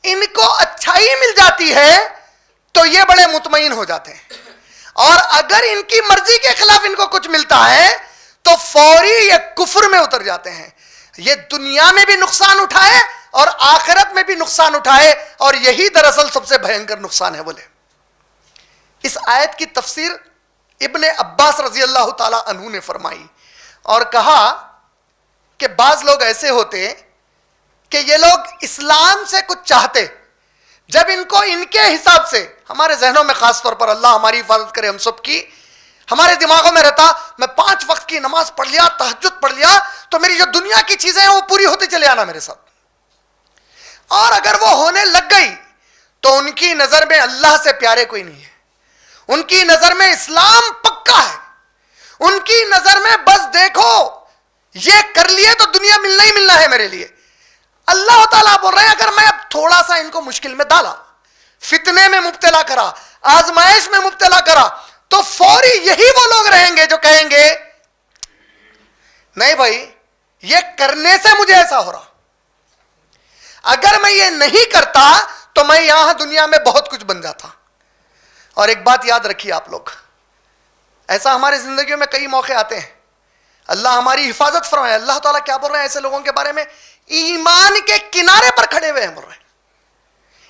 ان کو اچھائی مل جاتی ہے تو یہ بڑے مطمئن ہو جاتے ہیں, اور اگر ان کی مرضی کے خلاف ان کو کچھ ملتا ہے تو فوری یہ کفر میں اتر جاتے ہیں. یہ دنیا میں بھی نقصان اٹھائے اور آخرت میں بھی نقصان اٹھائے, اور یہی دراصل سب سے بھینکر نقصان ہے. بولے اس آیت کی تفسیر ابن عباس رضی اللہ تعالی عنہ نے فرمائی اور کہا کہ بعض لوگ ایسے ہوتے کہ یہ لوگ اسلام سے کچھ چاہتے, جب ان کو ان کے حساب سے, ہمارے ذہنوں میں خاص طور پر اللہ ہماری حفاظت کرے ہم سب کی, ہمارے دماغوں میں رہتا میں 5 وقت کی نماز پڑھ لیا, تہجد پڑھ لیا تو میری جو دنیا کی چیزیں ہیں وہ پوری ہوتی چلے آنا میرے ساتھ. اور اگر وہ ہونے لگ گئی تو ان کی نظر میں اللہ سے پیارے کوئی نہیں ہے, ان کی نظر میں اسلام پکا ہے, ان کی نظر میں بس دیکھو یہ کر لیے تو دنیا ملنا ہی ملنا ہے میرے لیے. اللہ تعالیٰ بول رہے ہیں اگر میں اب تھوڑا سا ان کو مشکل میں ڈالا, فتنے میں مبتلا کرا, آزمائش میں مبتلا کرا, تو فوری یہی وہ لوگ رہیں گے جو کہیں گے نہیں بھائی یہ کرنے سے مجھے ایسا ہو رہا, اگر میں یہ نہیں کرتا تو میں یہاں دنیا میں بہت کچھ بن جاتا. اور ایک بات یاد رکھیے آپ لوگ, ایسا ہماری زندگیوں میں کئی موقع آتے ہیں, اللہ ہماری حفاظت فرمائے. اللہ تعالیٰ کیا بول رہے ہیں ایسے لوگوں کے بارے میں؟ ایمان کے کنارے پر کھڑے ہوئے ہیں, بول رہے ہیں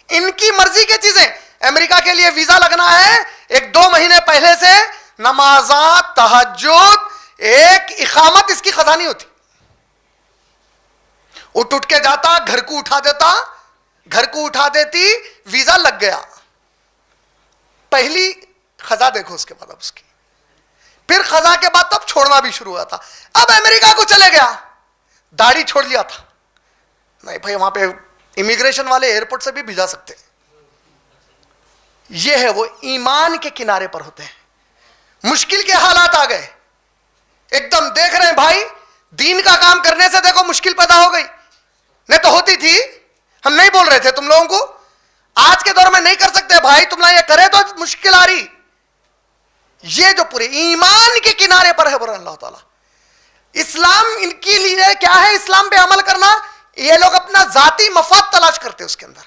ان کی مرضی کی چیزیں. امریکہ کے لیے ویزا لگنا ہے, 1-2 مہینے پہلے سے نمازات, تہجد, ایک اقامت اس کی قضا نہیں ہوتی. اٹھ کے جاتا, گھر کو اٹھا دیتا, گھر کو اٹھا دیتی, ویزا لگ گیا. پہلی قضا دیکھو اس کے بعد اب اس کی, پھر قضا کے بعد تب چھوڑنا بھی شروع ہوا تھا. اب امریکہ کو چلے گیا, داڑھی چھوڑ لیا تھا, نہیں بھائی وہاں پہ امیگریشن والے ایئرپورٹ سے بھی بھیجا سکتے. یہ ہے وہ ایمان کے کنارے پر ہوتے ہیں. مشکل کے حالات آ گئے, ایک دم دیکھ رہے ہیں بھائی دین کا کام کرنے سے دیکھو مشکل پیدا ہو گئی, نہیں تو ہوتی تھی, ہم نہیں بول رہے تھے تم لوگوں کو, آج کے دور میں نہیں کر سکتے بھائی, تم نہ یہ کرے تو مشکل آ رہی. یہ جو پورے ایمان کے کنارے پر ہے بول اللہ تعالیٰ. اسلام ان کے لیے کیا ہے؟ اسلام پہ عمل کرنا. یہ لوگ اپنا ذاتی مفاد تلاش کرتے اس کے اندر,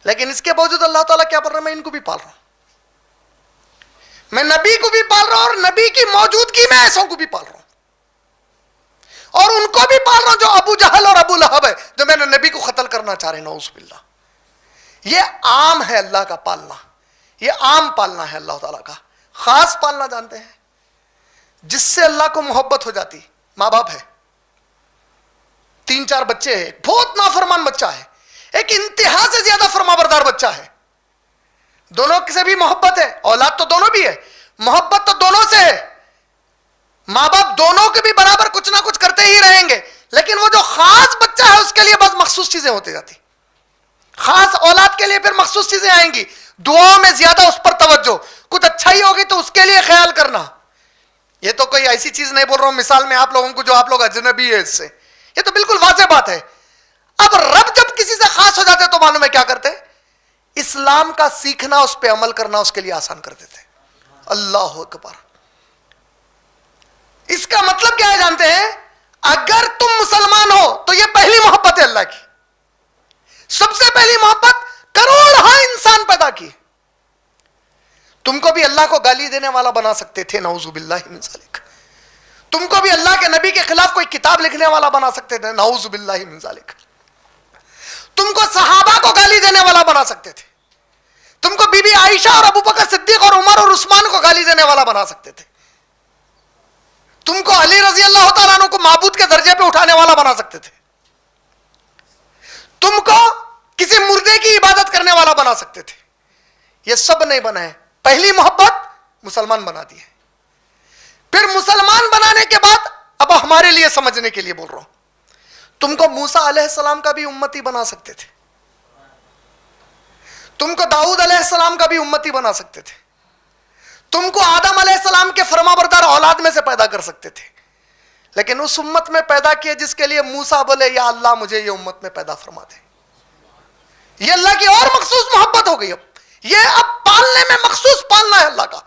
لیکن اس کے باوجود اللہ تعالیٰ کیا بول رہا ہے؟ میں ان کو بھی پال رہا ہوں, میں نبی کو بھی پال رہا ہوں, اور نبی کی موجودگی میں ایسوں کو بھی پال رہا ہوں, اور ان کو بھی پال رہا ہوں جو ابو جہل اور ابو لہب ہے, جو میں نے نبی کو قتل کرنا چاہ رہے ہیں. نعوذ باللہ. یہ عام ہے اللہ کا پالنا, یہ عام پالنا ہے اللہ تعالیٰ کا. خاص پالنا جانتے ہیں جس سے اللہ کو محبت ہو جاتی. ماں باپ ہے, 3-4 بچے ہیں, بہت نافرمان بچہ ہے, ایک انتہا سے زیادہ فرمانبردار بچہ ہے, دونوں سے بھی محبت ہے, اولاد تو دونوں بھی ہے, محبت تو دونوں سے ہے, ماں باپ دونوں کے بھی برابر کچھ نہ کچھ کرتے ہی رہیں گے, لیکن وہ جو خاص بچہ ہے اس کے لیے بس مخصوص چیزیں ہوتی جاتی. خاص اولاد کے لیے پھر مخصوص چیزیں آئیں گی, دعاؤں میں زیادہ اس پر توجہ, کچھ اچھائی ہوگی تو اس کے لیے خیال کرنا. یہ تو کوئی ایسی چیز نہیں بول رہا ہوں مثال میں آپ لوگوں کو جو آپ لوگ اجنبی ہے اس سے, یہ تو بالکل واضح بات ہے. اب رب جب کسی سے خاص ہو جاتے تو معلوم ہے کیا کرتے؟ اسلام کا سیکھنا, اس پہ عمل کرنا اس کے لیے آسان کر دیتے. اللہ اکبر. اس کا مطلب کیا ہے جانتے ہیں؟ اگر تم مسلمان ہو تو یہ پہلی محبت ہے اللہ کی, سب سے پہلے کے لیے محبت کروڑ انسان پیدا کیے. تم کو بھی اللہ کو گالی دینے والا بنا سکتے تھے, نعوذ باللہ من ذالک. تم کو بھی اللہ کے نبی کے خلاف کوئی کتاب لکھنے والا بنا سکتے تھے, نعوذ باللہ من ذالک. تم کو صحابہ کو گالی دینے والا بنا سکتے تھے. تم کو بی بی عائشہ اور ابو بکر صدیق اور عمر اور عثمان کو گالی دینے والا بنا سکتے تھے. تم کو علی رضی اللہ تعالیٰ عنہ کو معبود کے درجے پہ اٹھانے والا بنا سکتے تھے. تم کو کسی مردے کی عبادت کرنے والا بنا سکتے تھے. یہ سب نہیں بنا ہے. پہلی محبت مسلمان بنا دی ہے. پھر مسلمان بنانے کے بعد اب ہمارے لیے سمجھنے کے لیے بول رہا ہوں, تم کو موسیٰ علیہ السلام کا بھی امتی بنا سکتے تھے. تم کو داؤد علیہ السلام کا بھی امتی بنا سکتے تھے. تم کو آدم علیہ السلام کے فرمانبردار اولاد میں سے پیدا کر سکتے تھے. لیکن اس امت میں پیدا کیے جس کے لیے موسیٰ بولے یا اللہ مجھے یہ امت میں پیدا فرما دے. یہ اللہ کی اور مخصوص محبت ہو گئی. یہ اب پالنے میں مخصوص پالنا ہے اللہ کا,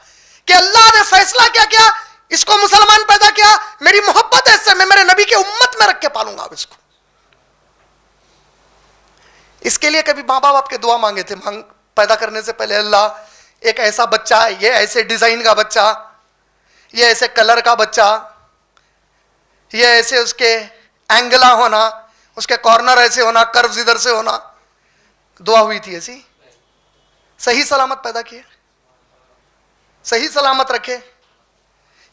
کہ اللہ نے فیصلہ کیا اس کو مسلمان پیدا کیا, میری محبت ہے اس سے, میں میرے نبی کی امت میں رکھ کے پالوں گا اب اس کو. اس کے لیے کبھی ماں باپ آپ کے دعا مانگے تھے پیدا کرنے سے پہلے, اللہ ایک ایسا بچہ, یہ ایسے ڈیزائن کا بچہ, یہ ایسے کلر کا بچہ, یہ ایسے اس کے اینگلا ہونا, اس کے کارنر ایسے ہونا, کروز ادھر سے ہونا, دعا ہوئی تھی ایسی؟ صحیح سلامت پیدا کیے, صحیح سلامت رکھے.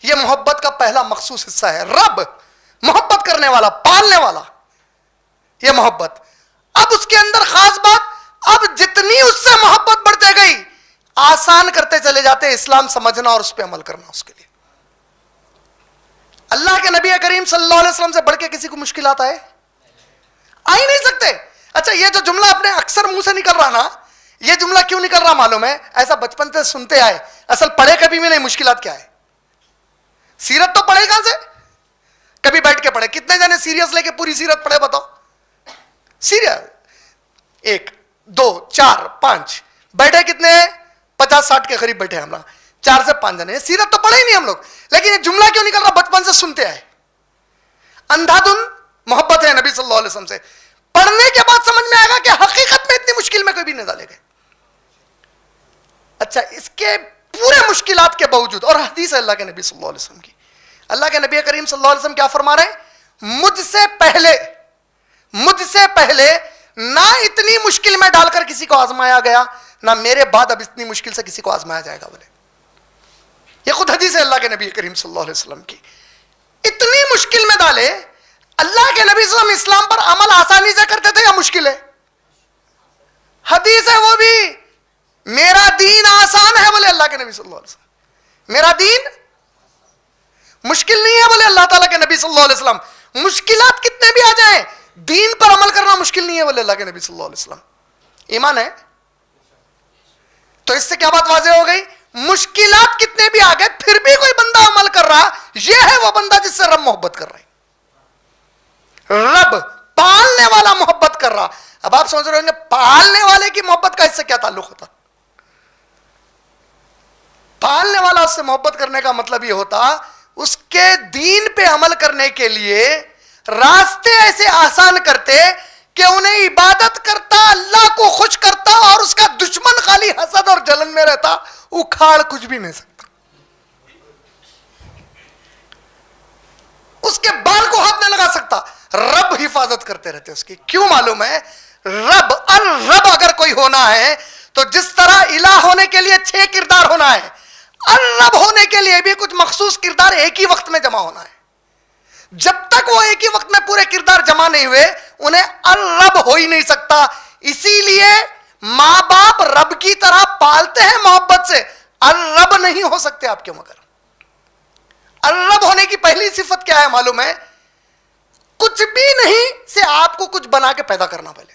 یہ محبت کا پہلا مخصوص حصہ ہے. رب محبت کرنے والا, پالنے والا, یہ محبت. اب اس کے اندر خاص بات, اب جتنی اس سے محبت بڑھتے گئی آسان کرتے چلے جاتے اسلام سمجھنا اور اس پہ عمل کرنا. اس کے لیے اللہ کے نبی کریم صلی اللہ علیہ وسلم سے بڑھ کے کسی کو مشکلات آئے؟ آ ہی نہیں سکتے. اچھا یہ جو جملہ اپنے اکثر منہ سے نکل رہا نا, یہ جملہ کیوں نکل رہا معلوم ہے؟ ایسا بچپن سے سنتے آئے, اصل پڑھے کبھی بھی نہیں مشکلات کیا ہے. سیرت تو پڑھے کہاں سے, کبھی بیٹھ کے پڑھے؟ کتنے جنے سیریس لے کے پوری سیرت پڑھے بتاؤ؟ سیریس 1 2 4 5 بیٹھے کتنے ہیں؟ 50-60 کے قریب بیٹھے ہم لوگ, 4 سے 5 جنے. سیرت تو پڑھے ہی نہیں ہم لوگ, لیکن یہ جملہ کیوں نکل رہا؟ بچپن سے سنتے آئے. اندھا دھن محبت ہے نبی صلی اللہ علیہ وسلم سے. پڑھنے کے بعد سمجھ میں آئے گا کہ حقیقت میں اتنی مشکل میں کوئی بھی نہیں ڈالے گئے. اچھا اس کے پورے مشکلات کے باوجود, اور حدیث ہے اللہ کے نبی صلی اللہ علیہ وسلم کی, اللہ کے نبی کریم صلی اللہ علیہ وسلم کیا فرما رہے ہیں؟ مجھ سے پہلے نہ اتنی مشکل میں ڈال کر کسی کو آزمایا گیا, نہ میرے بعد اب اتنی مشکل سے کسی کو آزمایا جائے گا. بولے یہ خود حدیث ہے اللہ کے نبی کریم صلی اللہ علیہ وسلم کی. اتنی مشکل میں ڈالے. اللہ کے نبی صلی اللہ علیہ وسلم اسلام پر عمل آسانی سے کرتے تھے یا مشکل ہے؟ حدیث ہے وہ بھی, میرا دین آسان ہے بولے اللہ کے نبی صلی اللہ علیہ وسلم. میرا دین مشکل نہیں ہے بولے اللہ تعالیٰ کے نبی صلی اللہ علیہ وسلم. مشکلات کتنے بھی آ جائیں, دین پر عمل کرنا مشکل نہیں ہے بولے اللہ کے نبی صلی اللہ علیہ وسلم. ایمان ہے. تو اس سے کیا بات واضح ہو گئی؟ مشکلات کتنے بھی آ گئے پھر بھی کوئی بندہ عمل کر رہا, یہ ہے وہ بندہ جس سے رب محبت کر رہا ہے. رب پالنے والا محبت کر رہا. اب آپ سمجھ رہے ہوں گے پالنے والے کی محبت کا اس سے کیا تعلق ہوتا؟ پالنے والا اس سے محبت کرنے کا مطلب یہ ہوتا اس کے دین پہ عمل کرنے کے لیے راستے ایسے آسان کرتے کہ انہیں عبادت کرتا, اللہ کو خوش کرتا, اور اس کا دشمن خالی حسد اور جلن میں رہتا, اکھاڑ کچھ بھی نہیں سکتا. اس کے بال کو ہاتھ نہیں لگا سکتا. رب حفاظت کرتے رہتے اس کی. کیوں معلوم ہے؟ رب الرب اگر کوئی ہونا ہے تو جس طرح الہ ہونے کے لیے 6 کردار ہونا ہے, الرب ہونے کے لیے بھی کچھ مخصوص کردار ایک ہی وقت میں جمع ہونا ہے. جب تک وہ ایک ہی وقت میں پورے کردار جمع نہیں ہوئے انہیں الرب ہو ہی نہیں سکتا. اسی لیے ماں باپ رب کی طرح پالتے ہیں محبت سے, الرب نہیں ہو سکتے آپ کے. مگر الرب ہونے کی پہلی صفت کیا ہے معلوم ہے؟ کچھ بھی نہیں سے آپ کو کچھ بنا کے پیدا کرنا. پہلے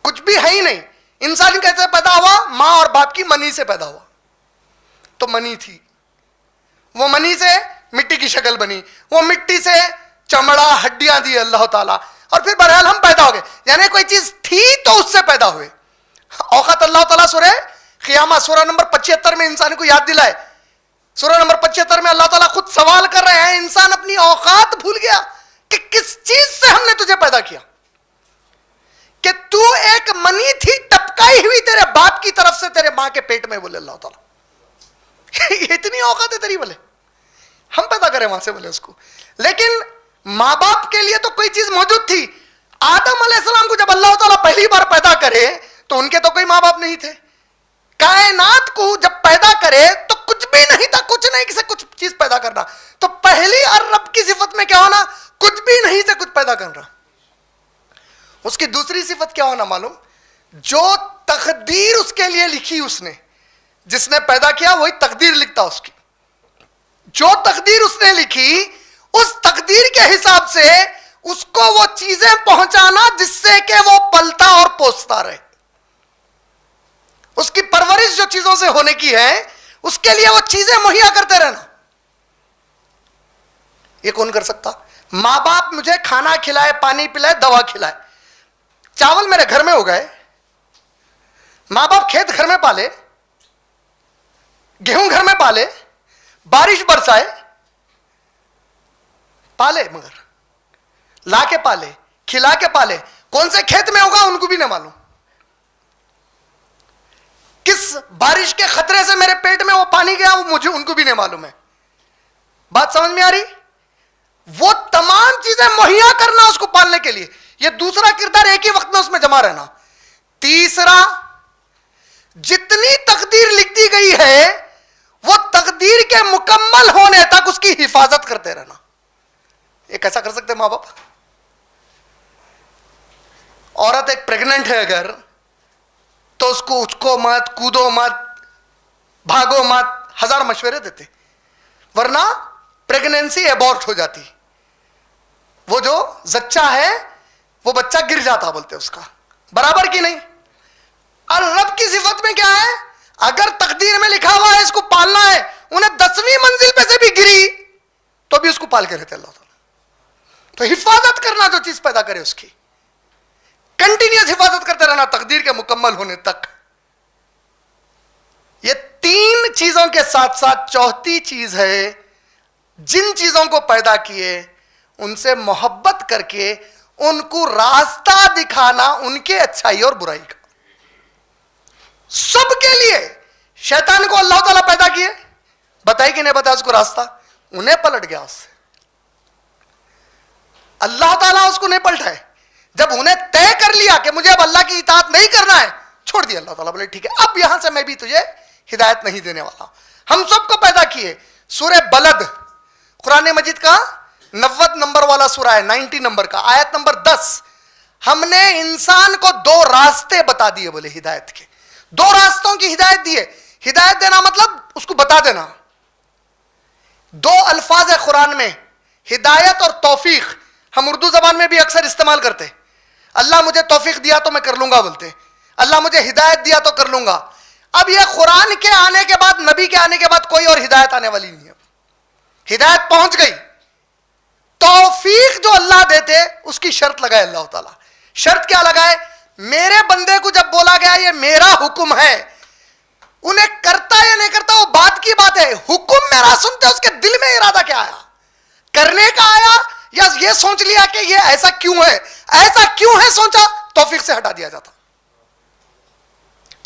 کچھ بھی ہے ہی نہیں. انسان کیسے پیدا ہوا؟ ماں اور باپ کی منی سے پیدا ہوا. تو منی تھی, وہ منی سے مٹی کی شکل بنی, وہ مٹی سے چمڑا ہڈیاں دی اللہ تعالیٰ, اور پھر بہرحال ہم پیدا ہو گئے. یعنی کوئی چیز تھی تو اس سے پیدا ہوئے. اوقات اللہ تعالیٰ سورہ قیامت سورہ نمبر 75 میں انسان کو یاد دلائے. سورہ نمبر 75 میں اللہ تعالیٰ خود سوال کر رہے ہیں, انسان اپنی اوقات بھول گیا کہ کس چیز سے ہم نے تجھے پیدا کیا, کہ تو باپ کی طرف سے تیرے ماں کے پیٹ میں، بولے اللہ تعالیٰ اتنی اوقات ہے تیری، بولے ہم پیدا کریں وہاں سے، بولے اس کو. لیکن ماں باپ کے لیے تو کوئی چیز موجود تھی. آدم علیہ السلام کو جب اللہ تعالیٰ پہلی بار پیدا کرے تو ان کے تو کوئی ماں باپ نہیں تھے. کائنات کو جب پیدا کرے تو کچھ بھی نہیں تھا، کچھ نہیں کسی کچھ چیز پیدا کرنا. تو پہلی الرب کی صفت میں کیا ہونا؟ کچھ بھی نہیں سے کچھ پیدا کرنا. اس کی دوسری صفت کیا ہونا معلوم؟ جو تقدیر اس کے لیے لکھی، اس نے جس نے پیدا کیا وہی تقدیر لکھتا اس کی. جو تقدیر اس نے لکھی اس تقدیر کے حساب سے اس کو وہ چیزیں پہنچانا جس سے کہ وہ پلتا اور پوستا رہے. اس کی پرورش جو چیزوں سے ہونے کی ہے اس کے لیے وہ چیزیں مہیا کرتے رہنا. یہ کون کر سکتا؟ ماں باپ مجھے کھانا کھلائے، پانی پلائے، دوا کھلائے. چاول میرے گھر میں ہو گئے، ماں باپ کھیت گھر میں پالے، گیہوں گھر میں پالے، بارش برسائے، پالے، مگر لا کے پالے، کھلا کے پالے. کون سے کھیت میں ہوگا ان کو بھی نہ معلوم. کس بارش کے خطرے سے میرے پیٹ میں وہ پانی گیا وہ مجھے ان کو بھی نہیں معلوم ہے. بات سمجھ میں آ رہی؟ وہ تمام چیزیں مہیا کرنا اس کو پالنے کے لیے. یہ دوسرا کردار ایک ہی وقت میں اس میں جمع رہنا. تیسرا، جتنی تقدیر لکھ دی گئی ہے وہ تقدیر کے مکمل ہونے تک اس کی حفاظت کرتے رہنا. یہ کیسا کر سکتے ماں باپ؟ عورت ایک پریگننٹ ہے اگر تو اس کو اچکو مت، کودو مت، بھاگو مت، ہزار مشورے دیتے، ورنہ پریگننسی ایبورٹ ہو جاتی. وہ جو زچہ ہے وہ بچہ گر جاتا، بولتے اس کا برابر کی نہیں. اور رب کی صفت میں کیا ہے؟ اگر تقدیر میں لکھا ہوا ہے اس کو پالنا ہے، انہیں 10ویں منزل پہ سے بھی گری تو بھی اس کو پال کے رہتے اللہ تعالیٰ. تو حفاظت کرنا جو چیز پیدا کرے اس کی کنٹینیوس حفاظت کرتے رہنا تقدیر کے مکمل ہونے تک. یہ تین چیزوں کے ساتھ ساتھ چوتھی چیز ہے، جن چیزوں کو پیدا کیے ان سے محبت کر کے ان کو راستہ دکھانا ان کے اچھائی اور برائی کا. سب کے لیے شیطان کو اللہ تعالیٰ پیدا کیے، بتائی کہ نہیں بتایا اس کو راستہ؟ انہیں پلٹ گیا اس سے. اللہ تعالیٰ اس کو نہیں پلٹائے. جب انہیں طے کر لیا کہ مجھے اب اللہ کی اطاعت نہیں کرنا ہے، چھوڑ دیا اللہ تعالیٰ. بولے ٹھیک ہے، اب یہاں سے میں بھی تجھے ہدایت نہیں دینے والا. ہم سب کو پیدا کیے. سورہ بلد قرآن مجید کا 90 نمبر والا سورہ ہے، 90 نمبر کا، آیت نمبر 10. ہم نے انسان کو 2 راستے بتا دیے، بولے ہدایت کے. 2 راستوں کی ہدایت دیے. ہدایت دینا مطلب اس کو بتا دینا. 2 الفاظ ہے قرآن میں، ہدایت اور توفیق. ہم اردو زبان میں بھی اکثر استعمال کرتے. اللہ مجھے توفیق دیا تو میں کر لوں گا بولتے، اللہ مجھے ہدایت دیا تو کر لوں گا. اب یہ قرآن کے آنے کے بعد، نبی کے آنے کے بعد کوئی اور ہدایت آنے والی نہیں ہے. ہدایت پہنچ گئی. توفیق جو اللہ دیتے اس کی شرط لگائے اللہ تعالیٰ. شرط کیا لگائے؟ میرے بندے کو جب بولا گیا یہ میرا حکم ہے، انہیں کرتا یا نہیں کرتا وہ بات کی بات ہے. حکم میرا سنتے اس کے دل میں ارادہ کیا آیا؟ کرنے کا آیا یا یہ سوچ لیا کہ یہ ایسا کیوں ہے؟ ایسا کیوں ہے سوچا، توفیق سے ہٹا دیا جاتا.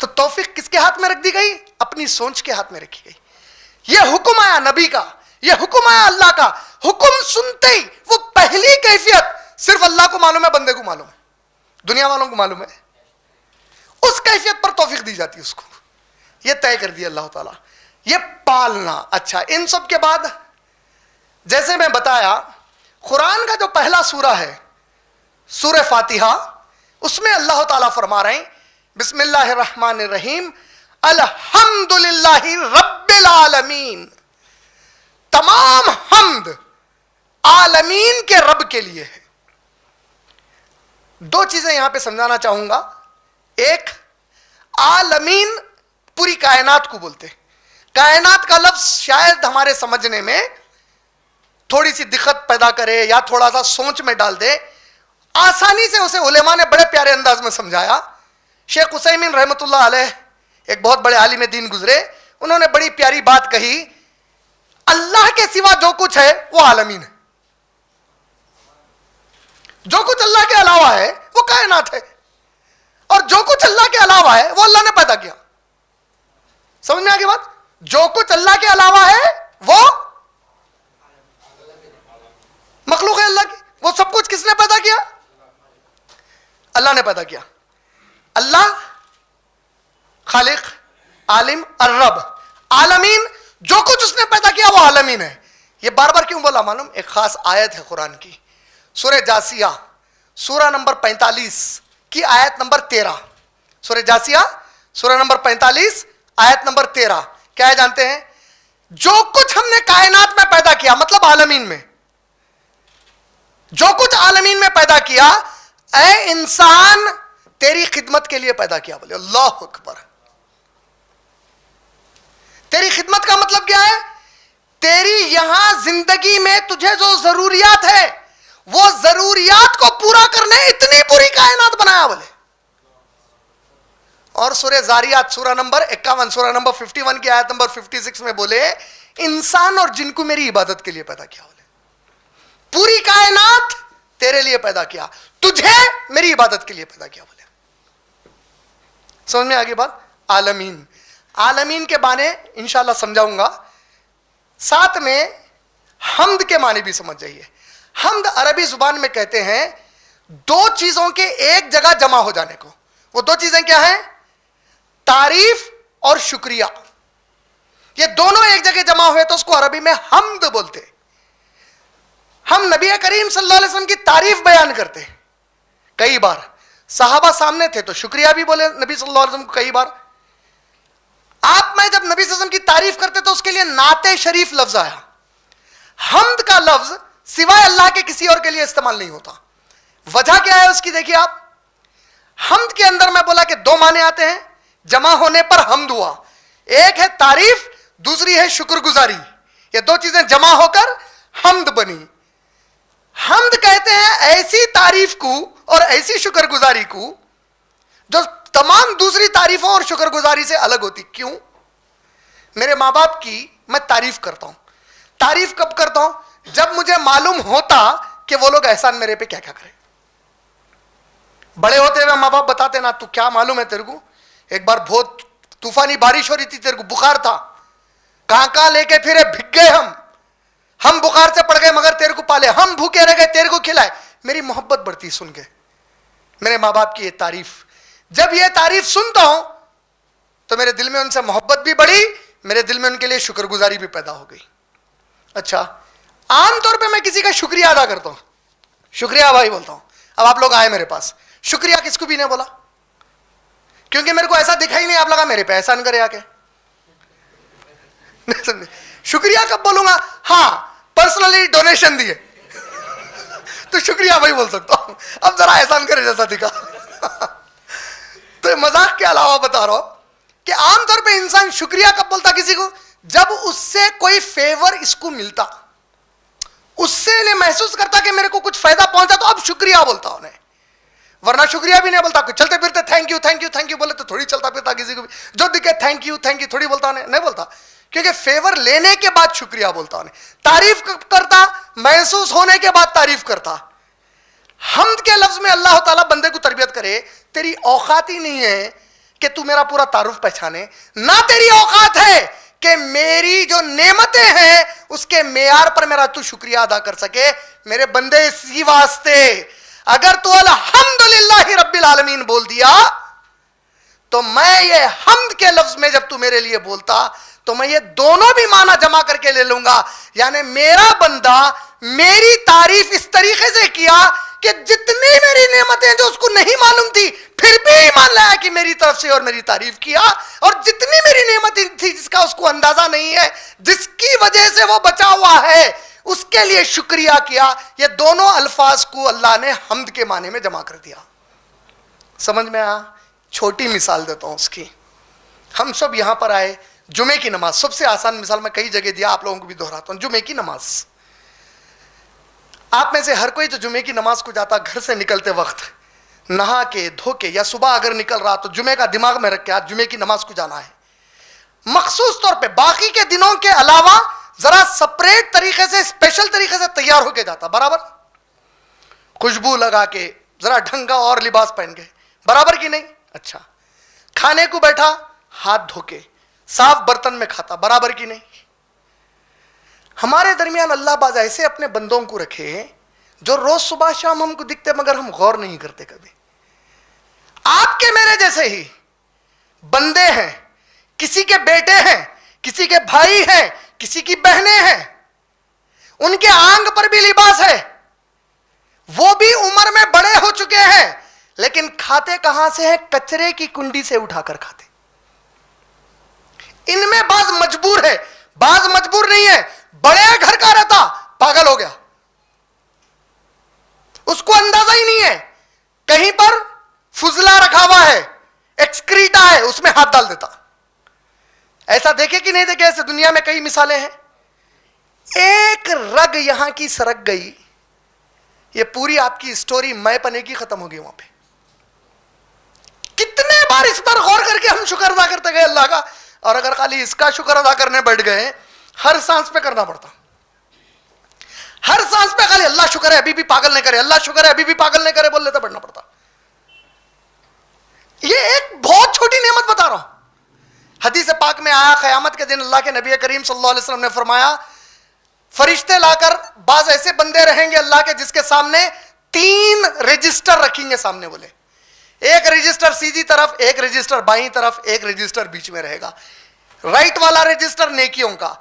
تو توفیق کس کے ہاتھ میں رکھ دی گئی؟ اپنی سوچ کے ہاتھ میں رکھی گئی. یہ حکم آیا نبی کا، یہ حکم آیا اللہ کا. حکم سنتے ہی وہ پہلی کیفیت صرف اللہ کو معلوم ہے، بندے کو معلوم ہے، دنیا والوں کو معلوم ہے. اس کیفیت پر توفیق دی جاتی ہے اس کو. یہ طے کر دیا اللہ تعالیٰ. یہ پالنا. اچھا، ان سب کے بعد جیسے میں بتایا قرآن کا جو پہلا سورہ ہے سورہ فاتحہ، اس میں اللہ تعالیٰ فرما رہے ہیں بسم اللہ الرحمن الرحیم الحمدللہ رب العالمین. تمام حمد عالمین کے رب کے لیے ہے. 2 چیزیں یہاں پہ سمجھانا چاہوں گا. ایک، عالمین پوری کائنات کو بولتے. کائنات کا لفظ شاید ہمارے سمجھنے میں تھوڑی سی دقت پیدا کرے یا تھوڑا سا سوچ میں ڈال دے. آسانی سے اسے علماء نے بڑے پیارے انداز میں سمجھایا. شیخ عثیمین رحمۃ اللہ علیہ ایک بہت بڑے عالم دین گزرے، انہوں نے بڑی پیاری بات کہی. اللہ کے سوا جو کچھ ہے وہ عالمین ہے. جو کچھ اللہ کے علاوہ ہے وہ کائنات ہے. اور جو کچھ اللہ کے علاوہ ہے وہ اللہ نے پیدا کیا. سمجھ میں آگے بات؟ جو کچھ اللہ کے علاوہ ہے وہ مخلوق ہے اللہ کی. وہ سب کچھ کس نے پیدا کیا؟ اللہ نے پیدا کیا. اللہ خالق، عالم، الرب، عالمین. جو کچھ اس نے پیدا کیا وہ عالمین ہے. یہ بار بار کیوں بولا معلوم؟ ایک خاص آیت ہے قرآن کی، سورہ جاسیہ سورہ نمبر 45 کی آیت نمبر 13. سورہ جاسیہ سورہ نمبر 45 آیت نمبر 13 کیا ہے جانتے ہیں؟ جو کچھ ہم نے کائنات میں پیدا کیا، مطلب عالمین میں جو کچھ عالمین میں پیدا کیا، اے انسان تیری خدمت کے لیے پیدا کیا. بولے اللہ اکبر. تیری خدمت کا مطلب کیا ہے؟ تیری یہاں زندگی میں تجھے جو ضروریات ہے وہ ضروریات کو پورا کرنے اتنی پوری کائنات بنایا. بولے. اور سورہ زاریات سورہ نمبر 51 سورہ نمبر 51 کی آیت نمبر 56 میں بولے انسان اور جن کو میری عبادت کے لیے پیدا کیا. بولے پوری کائنات تیرے لیے پیدا کیا، تجھے میری عبادت کے لیے پیدا کیا. بولے سمجھ میں آگے بات؟ عالمین. عالمین کے معنی انشاءاللہ سمجھاؤں گا. ساتھ میں حمد کے معنی بھی سمجھ جائیے. حمد عربی زبان میں کہتے ہیں دو چیزوں کے ایک جگہ جمع ہو جانے کو. وہ دو چیزیں کیا ہیں؟ تعریف اور شکریہ. یہ دونوں ایک جگہ جمع ہوئے تو اس کو عربی میں حمد بولتے. ہم نبی کریم صلی اللہ علیہ وسلم کی تعریف بیان کرتے ہیں کئی بار. صحابہ سامنے تھے تو شکریہ بھی بولے نبی صلی اللہ علیہ وسلم کو کئی بار. آپ میں جب نبی صلی اللہ علیہ وسلم کی تعریف کرتے تو اس کے لیے نعت شریف لفظ آیا. حمد کا لفظ سوائے اللہ کے کسی اور کے لیے استعمال نہیں ہوتا. وجہ کیا ہے اس کی دیکھیے آپ. حمد کے اندر میں بولا کہ دو معنی آتے ہیں. جمع ہونے پر حمد ہوا. ایک ہے تعریف، دوسری ہے شکر گزاری. یہ دو چیزیں جمع ہو کر حمد بنی. حمد کہتے ہیں ایسی تعریف کو اور ایسی شکر گزاری کو جو تمام دوسری تعریفوں اور شکر گزاری سے الگ ہوتی. کیوں؟ میرے ماں باپ کی میں تعریف کرتا ہوں. تعریف کب کرتا ہوں؟ جب مجھے معلوم ہوتا کہ وہ لوگ احسان میرے پہ کیا کیا کریں. بڑے ہوتے ہوئے ماں باپ بتاتے نا تو کیا معلوم ہے تیرے کو، ایک بار بہت طوفانی بارش ہو رہی تھی، تیرے کو بخار تھا، کہاں کہاں لے کے پھرے، بھگ گئے ہم بخار سے پڑ گئے مگر تیرے کو پالے، ہم بھوکے رہ گئے تیرے کو کھلائے. میری محبت بڑھتی سن کے میرے ماں باپ کی یہ تعریف. جب یہ تعریف سنتا ہوں تو میرے دل میں ان سے محبت بھی بڑھی، میرے دل میں ان کے لیے شکر گزاری بھی پیدا ہو گئی. اچھا، عام طور پہ میں کسی کا شکریہ ادا کرتا ہوں، شکریہ بھائی بولتا ہوں. اب آپ لوگ آئے میرے پاس، شکریہ کس کو بھی نہیں بولا کیونکہ میرے کو ایسا دکھا ہی نہیں آپ لگا میرے پہ احسان کرے آ کے. شکریہ کب بولوں گا؟ ہاں پرسنلی ڈونیشن دیے تو شکریہ بھائی بول سکتا ہوں. اب ذرا احسان کرے جیسا دکھا. تو مذاق کے علاوہ بتا رہا ہوں کہ عام طور پہ انسان شکریہ کب بولتا کسی کو؟ جب اس سے کوئی فیور اس کو ملتا، اس سے محسوس کرتا کہ میرے کو کچھ فائدہ پہنچا تو اب شکریہ بولتا انہیں. ورنہ شکریہ بھی نہیں بولتا. چلتے پھرتے thank you thank you thank you بولے تو تھوڑی چلتا پھرتا کسی کو بھی جو دکھے تھینک یو تھوڑی بولتا انہیں نہیں بولتا. کیونکہ فیور لینے کے بعد شکریہ بولتا انہیں. تعریف کرتا محسوس ہونے کے بعد تعریف کرتا. حمد کے لفظ میں اللہ تعالیٰ بندے کو تربیت کرے. تیری اوقات ہی نہیں ہے کہ تو میرا پورا تعارف پہچانے، نہ تیری اوقات ہے کہ میری جو نعمتیں ہیں اس کے معیار پر میرا تو شکریہ ادا کر سکے. میرے بندے اسی واسطے اگر تو الحمدللہ رب العالمین بول دیا تو میں یہ حمد کے لفظ میں جب تو میرے لیے بولتا تو میں یہ دونوں بھی معنی جمع کر کے لے لوں گا. یعنی میرا بندہ میری تعریف اس طریقے سے کیا کہ جتنی میری نعمتیں جو اس کو نہیں معلوم تھی پھر بھی ایمان لایا کہ میری طرف سے اور میری تعریف کیا، اور جتنی میری نعمتیں تھی جس کا اس کو اندازہ نہیں ہے، جس کی وجہ سے وہ بچا ہوا ہے، اس کے لیے شکریہ کیا. یہ دونوں الفاظ کو اللہ نے حمد کے معنی میں جمع کر دیا. سمجھ میں آیا؟ چھوٹی مثال دیتا ہوں اس کی. ہم سب یہاں پر آئے، جمعے کی نماز سب سے آسان مثال میں کئی جگہ دیا، آپ لوگوں کو بھی دہراتا ہوں. جمعے کی نماز، آپ میں سے ہر کوئی جو جمعے کی نماز کو جاتا گھر سے نکلتے وقت نہا کے دھو کے یا صبح اگر نکل رہا تو جمعے کا دماغ میں رکھ کے آج جمعے کی نماز کو جانا ہے. مخصوص طور پہ باقی کے دنوں کے علاوہ ذرا سپریٹ طریقے سے اسپیشل طریقے سے تیار ہو کے جاتا، برابر خوشبو لگا کے ذرا ڈھنگا اور لباس پہن کے، برابر کی نہیں؟ اچھا کھانے کو بیٹھا ہاتھ دھو کے صاف برتن میں کھاتا, برابر کی نہیں؟ ہمارے درمیان اللہ باز ایسے اپنے بندوں کو رکھے جو روز صبح شام ہم کو دکھتے مگر ہم غور نہیں کرتے کبھی. آپ کے میرے جیسے ہی بندے ہیں, کسی کے بیٹے ہیں, کسی کے بھائی ہیں, کسی کی بہنیں ہیں, ان کے آنگ پر بھی لباس ہے, وہ بھی عمر میں بڑے ہو چکے ہیں, لیکن کھاتے کہاں سے ہیں؟ کچرے کی کنڈی سے اٹھا کر کھاتے. ان میں بعض مجبور ہے, بعض مجبور نہیں ہے. بڑے گھر کا رہتا پاگل ہو گیا, اس کو اندازہ ہی نہیں ہے, کہیں پر فضلہ رکھا ہوا ہے, ایکسکریٹا ہے, اس میں ہاتھ ڈال دیتا. ایسا دیکھے کہ نہیں دیکھے؟ ایسے دنیا میں کئی مثالیں ہیں. ایک رگ یہاں کی سرک گئی, یہ پوری آپ کی اسٹوری میں پنے کی ختم ہو گئی وہاں پہ. کتنے بار اس پر غور کر کے ہم شکر ادا کرتے گئے اللہ کا, اور اگر خالی اس کا شکر ادا کرنے بیٹھ گئے, ہر سانس پہ کرنا پڑتا, ہر سانس پہ خالی اللہ شکر ہے ابھی بھی پاگل نہیں کرے, اللہ شکر ہے ابھی بھی پاگل نہیں کرے بول لیتا پڑھنا پڑتا. یہ ایک بہت چھوٹی نعمت بتا رہا ہوں. حدیث پاک میں آیا قیامت کے دن اللہ کے نبی کریم صلی اللہ علیہ وسلم نے فرمایا فرشتے لا کر بعض ایسے بندے رہیں گے اللہ کے جس کے سامنے 3 رجسٹر رکھیں گے سامنے. بولے ایک رجسٹر سیدھی طرف, ایک رجسٹر بائیں طرف, ایک رجسٹر بیچ میں رہے گا. رائٹ والا رجسٹر نیکیوں کا,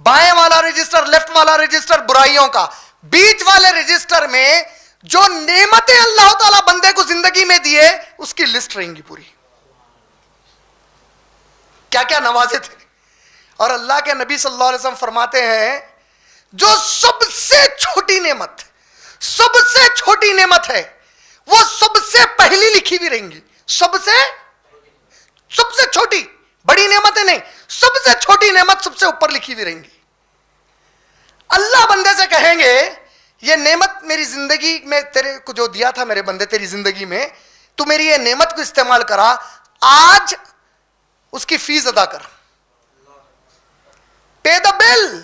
بائیں والا رجسٹر, لیفٹ والا رجسٹر برائیوں کا, بیچ والے رجسٹر میں جو نعمتیں اللہ تعالیٰ بندے کو زندگی میں دیے اس کی لسٹ رہیں گی پوری, کیا کیا نوازے تھے. اور اللہ کے نبی صلی اللہ علیہ وسلم فرماتے ہیں جو سب سے چھوٹی نعمت, سب سے چھوٹی نعمت ہے وہ سب سے پہلی لکھی بھی رہیں گی. سب سے چھوٹی, بڑی نعمتیں نہیں, سب سے چھوٹی نعمت سب سے اوپر لکھی بھی رہیں گی. اللہ بندے سے کہیں گے یہ نعمت میری زندگی میں تیرے کو جو دیا تھا میرے بندے تیری زندگی میں, تو میری یہ نعمت کو استعمال کرا, آج اس کی فیس ادا کر, پے دا بل.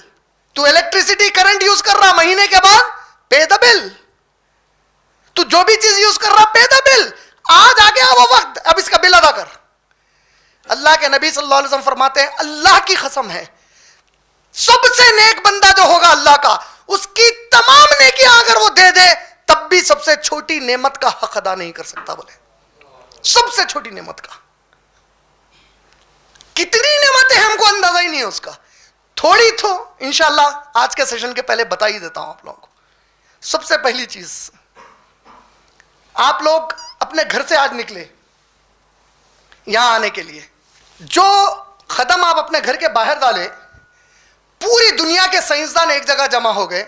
تو الیکٹریسٹی کرنٹ یوز کر رہا, مہینے کے بعد پے دا بل. تو جو بھی چیز یوز کر رہا پے دا بل. آج آ گیا وہ وقت, اب اس کا بل ادا کر. اللہ کے نبی صلی اللہ علیہ وسلم فرماتے ہیں اللہ کی قسم ہے سب سے نیک بندہ جو ہوگا اللہ کا, اس کی تمام نیکیاں اگر وہ دے دے تب بھی سب سے چھوٹی نعمت کا حق ادا نہیں کر سکتا. بولے سب سے چھوٹی نعمت کا. کتنی نعمتیں ہم کو اندازہ ہی نہیں ہے اس کا. تھوڑی تو انشاءاللہ آج کے سیشن کے پہلے بتا ہی دیتا ہوں آپ لوگوں کو. سب سے پہلی چیز, آپ لوگ اپنے گھر سے آج نکلے یہاں آنے کے لیے, جو قدم آپ اپنے گھر کے باہر ڈالے, پوری دنیا کے سائنسدان ایک جگہ جمع ہو گئے,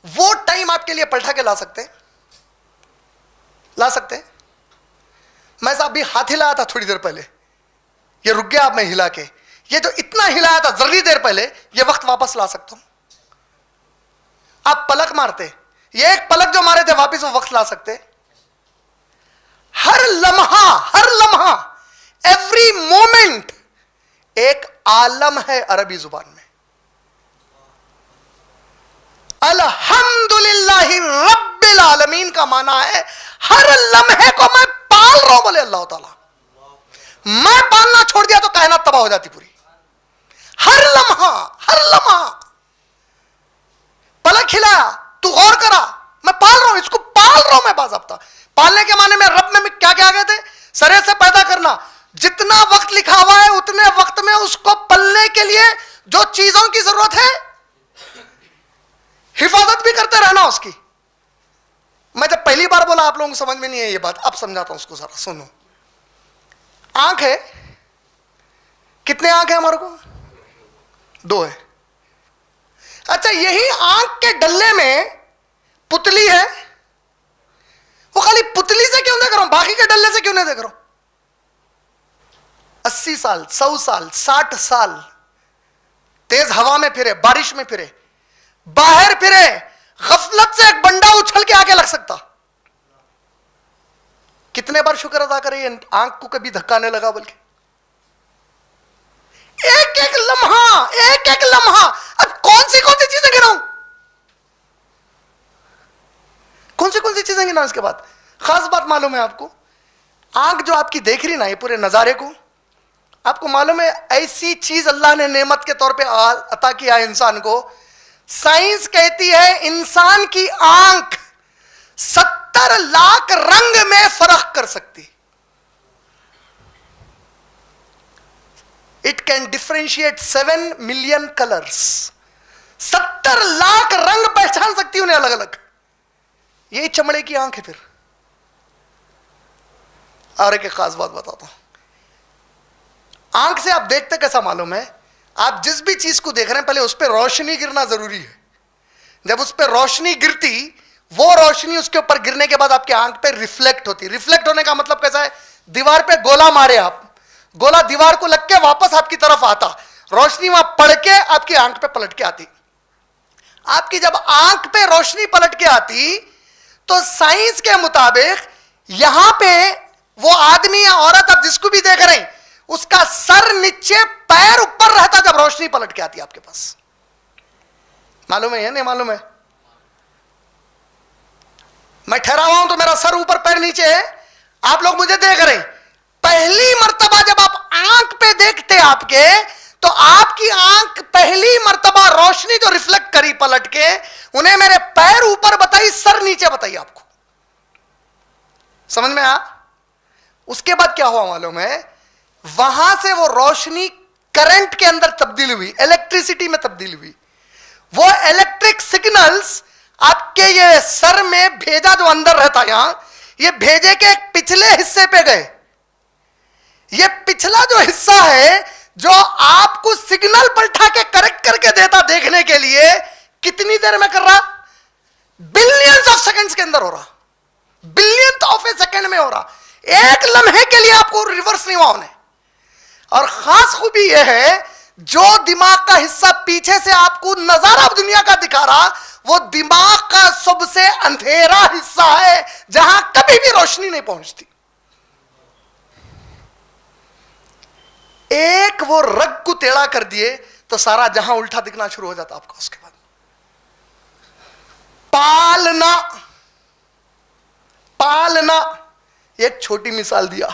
وہ ٹائم آپ کے لیے پلٹا کے لا سکتے میں صاحب بھی ہاتھ ہلایا تھا تھوڑی دیر پہلے, یہ رک گیا اب میں ہلا کے, یہ جو اتنا ہلایا تھا ذرا دیر پہلے یہ وقت واپس لا سکتا ہوں. آپ پلک مارتے, یہ ایک پلک جو مارے تھے واپس وہ وقت لا سکتے. ہر لمحہ ایوری مومنٹ ایک عالم ہے عربی زبان میں. الحمدللہ رب العالمین کا معنی ہے ہر لمحے کو میں پال رہا ہوں. بولے اللہ تعالیٰ میں پالنا چھوڑ دیا تو کائنات تباہ ہو جاتی پوری. ہر لمحہ پلک ہلایا تو غور کرا, میں پال رہا ہوں, اس کو پال رہا ہوں میں. باضابطہ پالنے کے معنی میں رب میں کیا کیا گئے تھے, سرے سے پیدا کرنا. جتنا وقت لکھا ہوا ہے اتنے وقت میں اس کو پلنے کے لیے جو چیزوں کی ضرورت ہے حفاظت بھی کرتے رہنا اس کی. میں جب پہلی بار بولا آپ لوگوں کو سمجھ میں نہیں ہے یہ بات, اب سمجھاتا ہوں اس کو ذرا سنو. آنکھ ہے, کتنے آنکھ ہیں ہمارے کو؟ 2 ہے. اچھا یہی آنکھ کے ڈلے میں پتلی ہے, وہ خالی پتلی سے کیوں دیکھ رہا ہوں, باقی کے ڈلے سے کیوں نہیں دیکھ رہا ہوں؟ 80 سال 100 سال 60 سال تیز ہوا میں پھرے, بارش میں پھرے, باہر پھرے, غفلت سے ایک بندہ اچھل کے آگے لگ سکتا. کتنے بار شکر ادا کرے یہ آنکھ کو کبھی دھکا نہیں لگا. بلکہ ایک ایک لمحہ اب کون سی چیزیں گناؤں, کون سی چیزیں گناؤں. اس کے بعد خاص بات معلوم ہے آپ کو, آنکھ جو آپ کی دیکھ رہی نا یہ پورے نظارے کو, آپ کو معلوم ہے ایسی چیز اللہ نے نعمت کے طور پہ عطا کیا ہے انسان کو. سائنس کہتی ہے انسان کی آنکھ 70 لاکھ رنگ میں فرق کر سکتی. It can differentiate 7 million colours. 70 lakh رنگ پہچان سکتی انہیں الگ الگ. یہی چمڑے کی آنکھ ہے. پھر اور ایک خاص بات بتاتا ہوں. آنکھ سے آپ دیکھتے کیسا معلوم ہے؟ آپ جس بھی چیز کو دیکھ رہے ہیں پہلے اس پہ روشنی گرنا ضروری ہے. جب اس پہ روشنی گرتی, وہ روشنی اس کے اوپر گرنے کے بعد آپ کی آنکھ پہ ریفلیکٹ ہوتی. ریفلیکٹ ہونے کا مطلب کیسا ہے؟ دیوار پہ گولا مارے آپ, گولا دیوار کو لگ کے واپس آپ کی طرف آتا, روشنی وہاں پڑ کے آپ کی آنکھ پہ پلٹ کے آتی. آپ کی جب آنکھ پہ روشنی پلٹ کے آتی تو سائنس کے مطابق یہاں پہ وہ آدمی یا عورت آپ جس کو بھی دیکھ رہے ہیں اس کا سر نیچے پیر اوپر رہتا جب روشنی پلٹ کے آتی آپ کے پاس. معلوم ہے یا نہیں معلوم ہے؟ میں ٹھہرا ہوا ہوں تو میرا سر اوپر پیر نیچے ہے, آپ لوگ مجھے دیکھ رہے ہیں. پہلی مرتبہ جب آپ آنکھ پہ دیکھتے آپ کے تو آپ کی آنکھ پہلی مرتبہ روشنی جو ریفلیکٹ کری پلٹ کے, انہیں میرے پیر اوپر بتائی, سر نیچے بتائی. آپ کو سمجھ میں آ؟ اس کے بعد کیا ہوا معلوم ہے؟ وہاں سے وہ روشنی کرنٹ کے اندر تبدیل ہوئی, الیکٹریسٹی میں تبدیل ہوئی. وہ الیکٹرک سگنلز آپ کے یہ سر میں بھیجا جو اندر رہتا یہاں, یہ بھیجے کے ایک پچھلے حصے پہ گئے. یہ پچھلا جو حصہ ہے جو آپ کو سگنل پلٹا کے کریکٹ کر کے دیتا دیکھنے کے لیے, کتنی دیر میں کر رہا؟ بلینز آف سیکنڈز کے اندر ہو رہا, بلینتھ آف اے سیکنڈ میں ہو رہا. ایک لمحے کے لیے آپ کو ریورس نہیں ہوا ہونے. اور خاص خوبی یہ ہے جو دماغ کا حصہ پیچھے سے آپ کو نظارہ دنیا کا دکھا رہا, وہ دماغ کا سب سے اندھیرا حصہ ہے جہاں کبھی بھی روشنی نہیں پہنچتی. ایک وہ رگ کو ٹیڑھا کر دیے تو سارا جہاں الٹا دکھنا شروع ہو جاتا آپ کا. اس کے بعد پالنا ایک چھوٹی مثال دیا.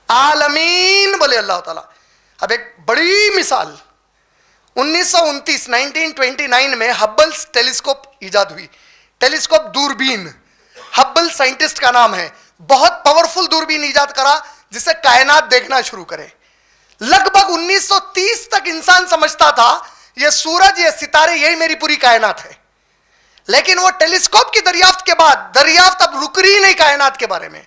عالمین بولے اللہ تعالیٰ. اب ایک بڑی مثال, 1929 میں ہبلز ٹیلیسکوپ ایجاد ہوئی. ٹیلیسکوپ دوربین, ہبل سائنٹسٹ کا نام ہے, بہت پاورفل دوربین ایجاد کرا جس سے کائنات دیکھنا شروع کرے. لگ بھگ 1930 تک انسان سمجھتا تھا یہ سورج, یہ ستارے, یہی میری پوری کائنات ہے. لیکن وہ ٹیلیسکوپ کی دریافت کے بعد دریافت اب رک رہی نہیں کائنات کے بارے میں.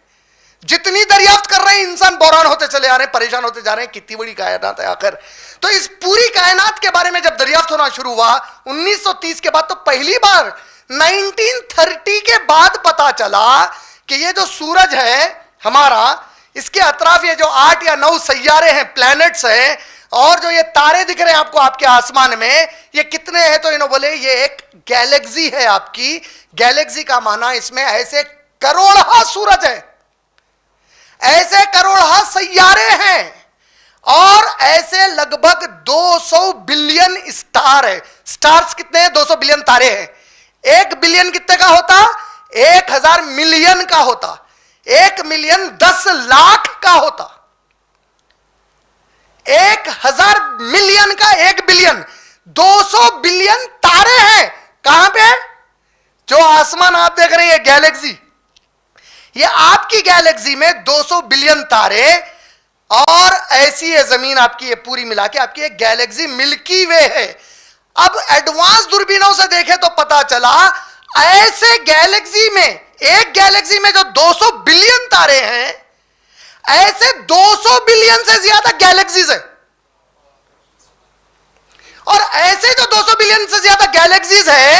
جتنی دریافت کر رہے ہیں انسان بحران ہوتے چلے آ رہے ہیں, پریشان ہوتے جا رہے ہیں, کتنی بڑی کائنات ہے آخر. تو اس پوری کائنات کے بارے میں جب دریافت ہونا شروع ہوا 1930 کے بعد, تو پہلی بار 1930 کے بعد پتا چلا کہ یہ جو سورج ہے ہمارا, اس کے اطراف یہ جو 8 یا 9 سیارے ہیں, پلانٹس ہیں, اور جو یہ تارے دکھ رہے ہیں آپ کو آپ کے آسمان میں, یہ کتنے ہیں؟ تو انہوں بولے یہ ایک گیلیکسی ہے آپ کی. گیلیکسی کا معنی اس میں ایسے کروڑہ سورج ہیں, ایسے کروڑہ سیارے ہیں, اور ایسے لگ بھگ 200 بلین اسٹار ہے. اسٹارز کتنے ہیں؟ 200 بلین تارے ہیں. 1 بلین کتنے کا ہوتا؟ 1000 ملین کا ہوتا. 1 ملین 10 لاکھ کا ہوتا. 1000 ملین کا 1 بلین, 200 بلین تارے ہیں. کہاں پہ؟ جو آسمان آپ دیکھ رہے ہیں یہ گیلیکسی, یہ آپ کی گیلیکسی میں 200 بلین تارے, اور ایسی ہے زمین آپ کی, یہ پوری ملا کے آپ کی ایک گیلیکسی ملکی وے ہے. اب ایڈوانس دوربینوں سے دیکھے تو پتا چلا ایسے گیلیکسی میں, ایک گیلیکسی میں جو 200 بلین تارے ہیں, ایسے 200 بلین سے زیادہ گیلیکسیز ہیں. اور ایسے جو 200 بلین سے زیادہ گیلیکسیز ہیں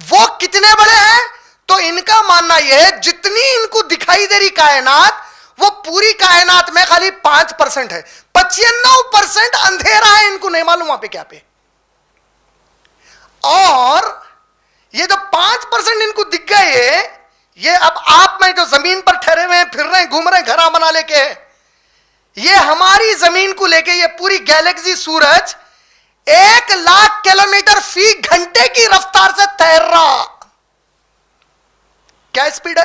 وہ کتنے بڑے ہیں؟ تو ان کا ماننا یہ ہے جتنی ان کو دکھائی دے رہی کائنات, وہ پوری کائنات میں خالی 5% ہے. 95% اندھیرا ہے, ان کو نہیں معلوم وہاں پہ کیا پہ. اور یہ جو 5% ان کو دکھ گئے, یہ اب آپ میں جو زمین پر ٹھہرے ہوئے ہیں, پھر رہے ہیں, گھوم رہے ہیں, گھر بنا لے کے, یہ ہماری زمین کو لے کے یہ پوری گیلیکسی سورج 1,00,000 کلومیٹر فی گھنٹے کی رفتار سے تیر رہا. کیا اسپیڈ ہے؟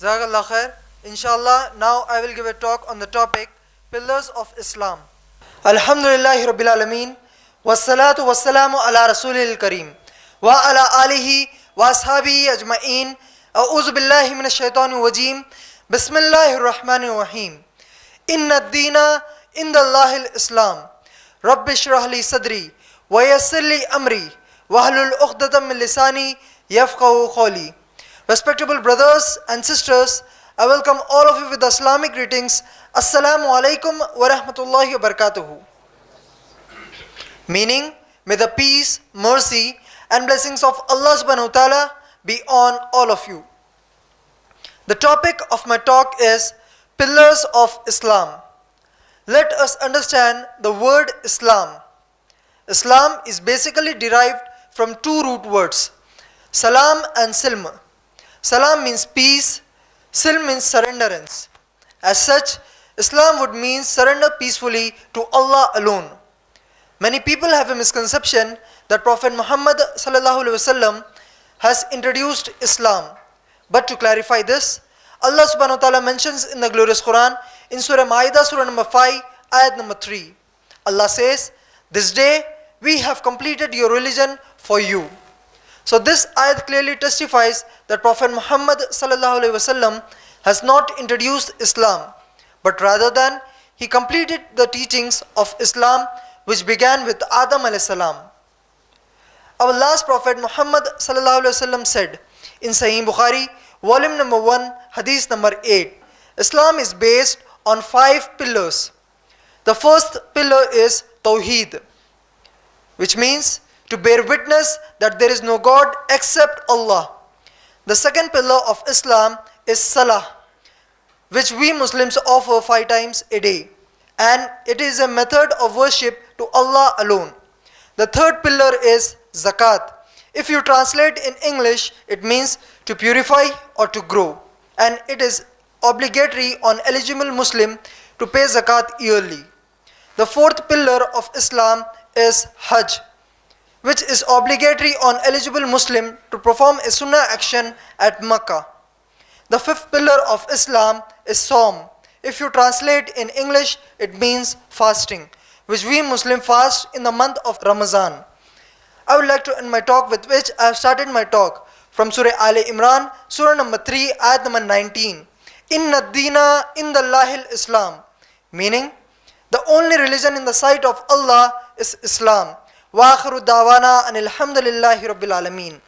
Jazakallah khair. Inshallah, now I will give a talk on the topic Pillars of Islam. Alhamdulillahi Rabbil Alameen. Wassalatu wassalamu ala Rasulil Kareem. Wa ala alihi wa ashabihi ajma'een. A'udhu billahi minash shaitanir rajeem. Bismillahir rahmanir rahim. Inna ad-deena inda Allahil Islam. Rabbi shrah li sadri wa yassir li amri wahlul uqdatam min lisani yafqahu qawli. Respectable brothers and sisters, I welcome all of you with the Islamic greetings. Assalamu alaikum wa rahmatullahi wa barakatuhu. Meaning, may the peace, mercy and blessings of Allah subhanahu wa ta'ala be on all of you. The topic of my talk is Pillars of Islam. Let us understand the word Islam. Islam is basically derived from two root words, salam and silm. Salam means peace, silm means surrenderance. As such, Islam would mean surrender peacefully to Allah alone. Many people have a misconception that Prophet Muhammad sallallahu alaihi wasallam has introduced Islam. But to clarify this, Allah subhanahu wa ta'ala mentions in the glorious Quran in Surah Ma'idah, Surah number 5, ayat number 3. Allah says, "This day we have completed your religion for you." So this ayat clearly testifies that Prophet Muhammad sallallahu alaihi wasallam has not introduced Islam, but rather than he completed the teachings of Islam which began with Adam alayhi salam. Our last Prophet Muhammad sallallahu alaihi wasallam said in Sahih Bukhari, volume number 1, hadith number 8, Islam is based on 5 pillars. The first pillar is Tawheed, which means to bear witness that there is no God except Allah. The second pillar of Islam is Salah, which we Muslims offer 5 times a day, and it is a method of worship to Allah alone. The third pillar is Zakat. If you translate in English, it means to purify or to grow, and it is obligatory on eligible Muslim to pay Zakat yearly. The fourth pillar of Islam is Hajj, which is obligatory on eligible Muslim to perform a sunnah action at Makkah. The fifth pillar of Islam is Saum. If you translate in English, it means fasting, which we Muslim fast in the month of Ramadan. I would like to end my talk with which I have started my talk from Surah Ali Imran, Surah number 3, ayat number 19. Inna ad-deena inda Allahil Islam, meaning The only religion in the sight of Allah is Islam. وآخر دعوانا أن الحمد لله رب العالمين.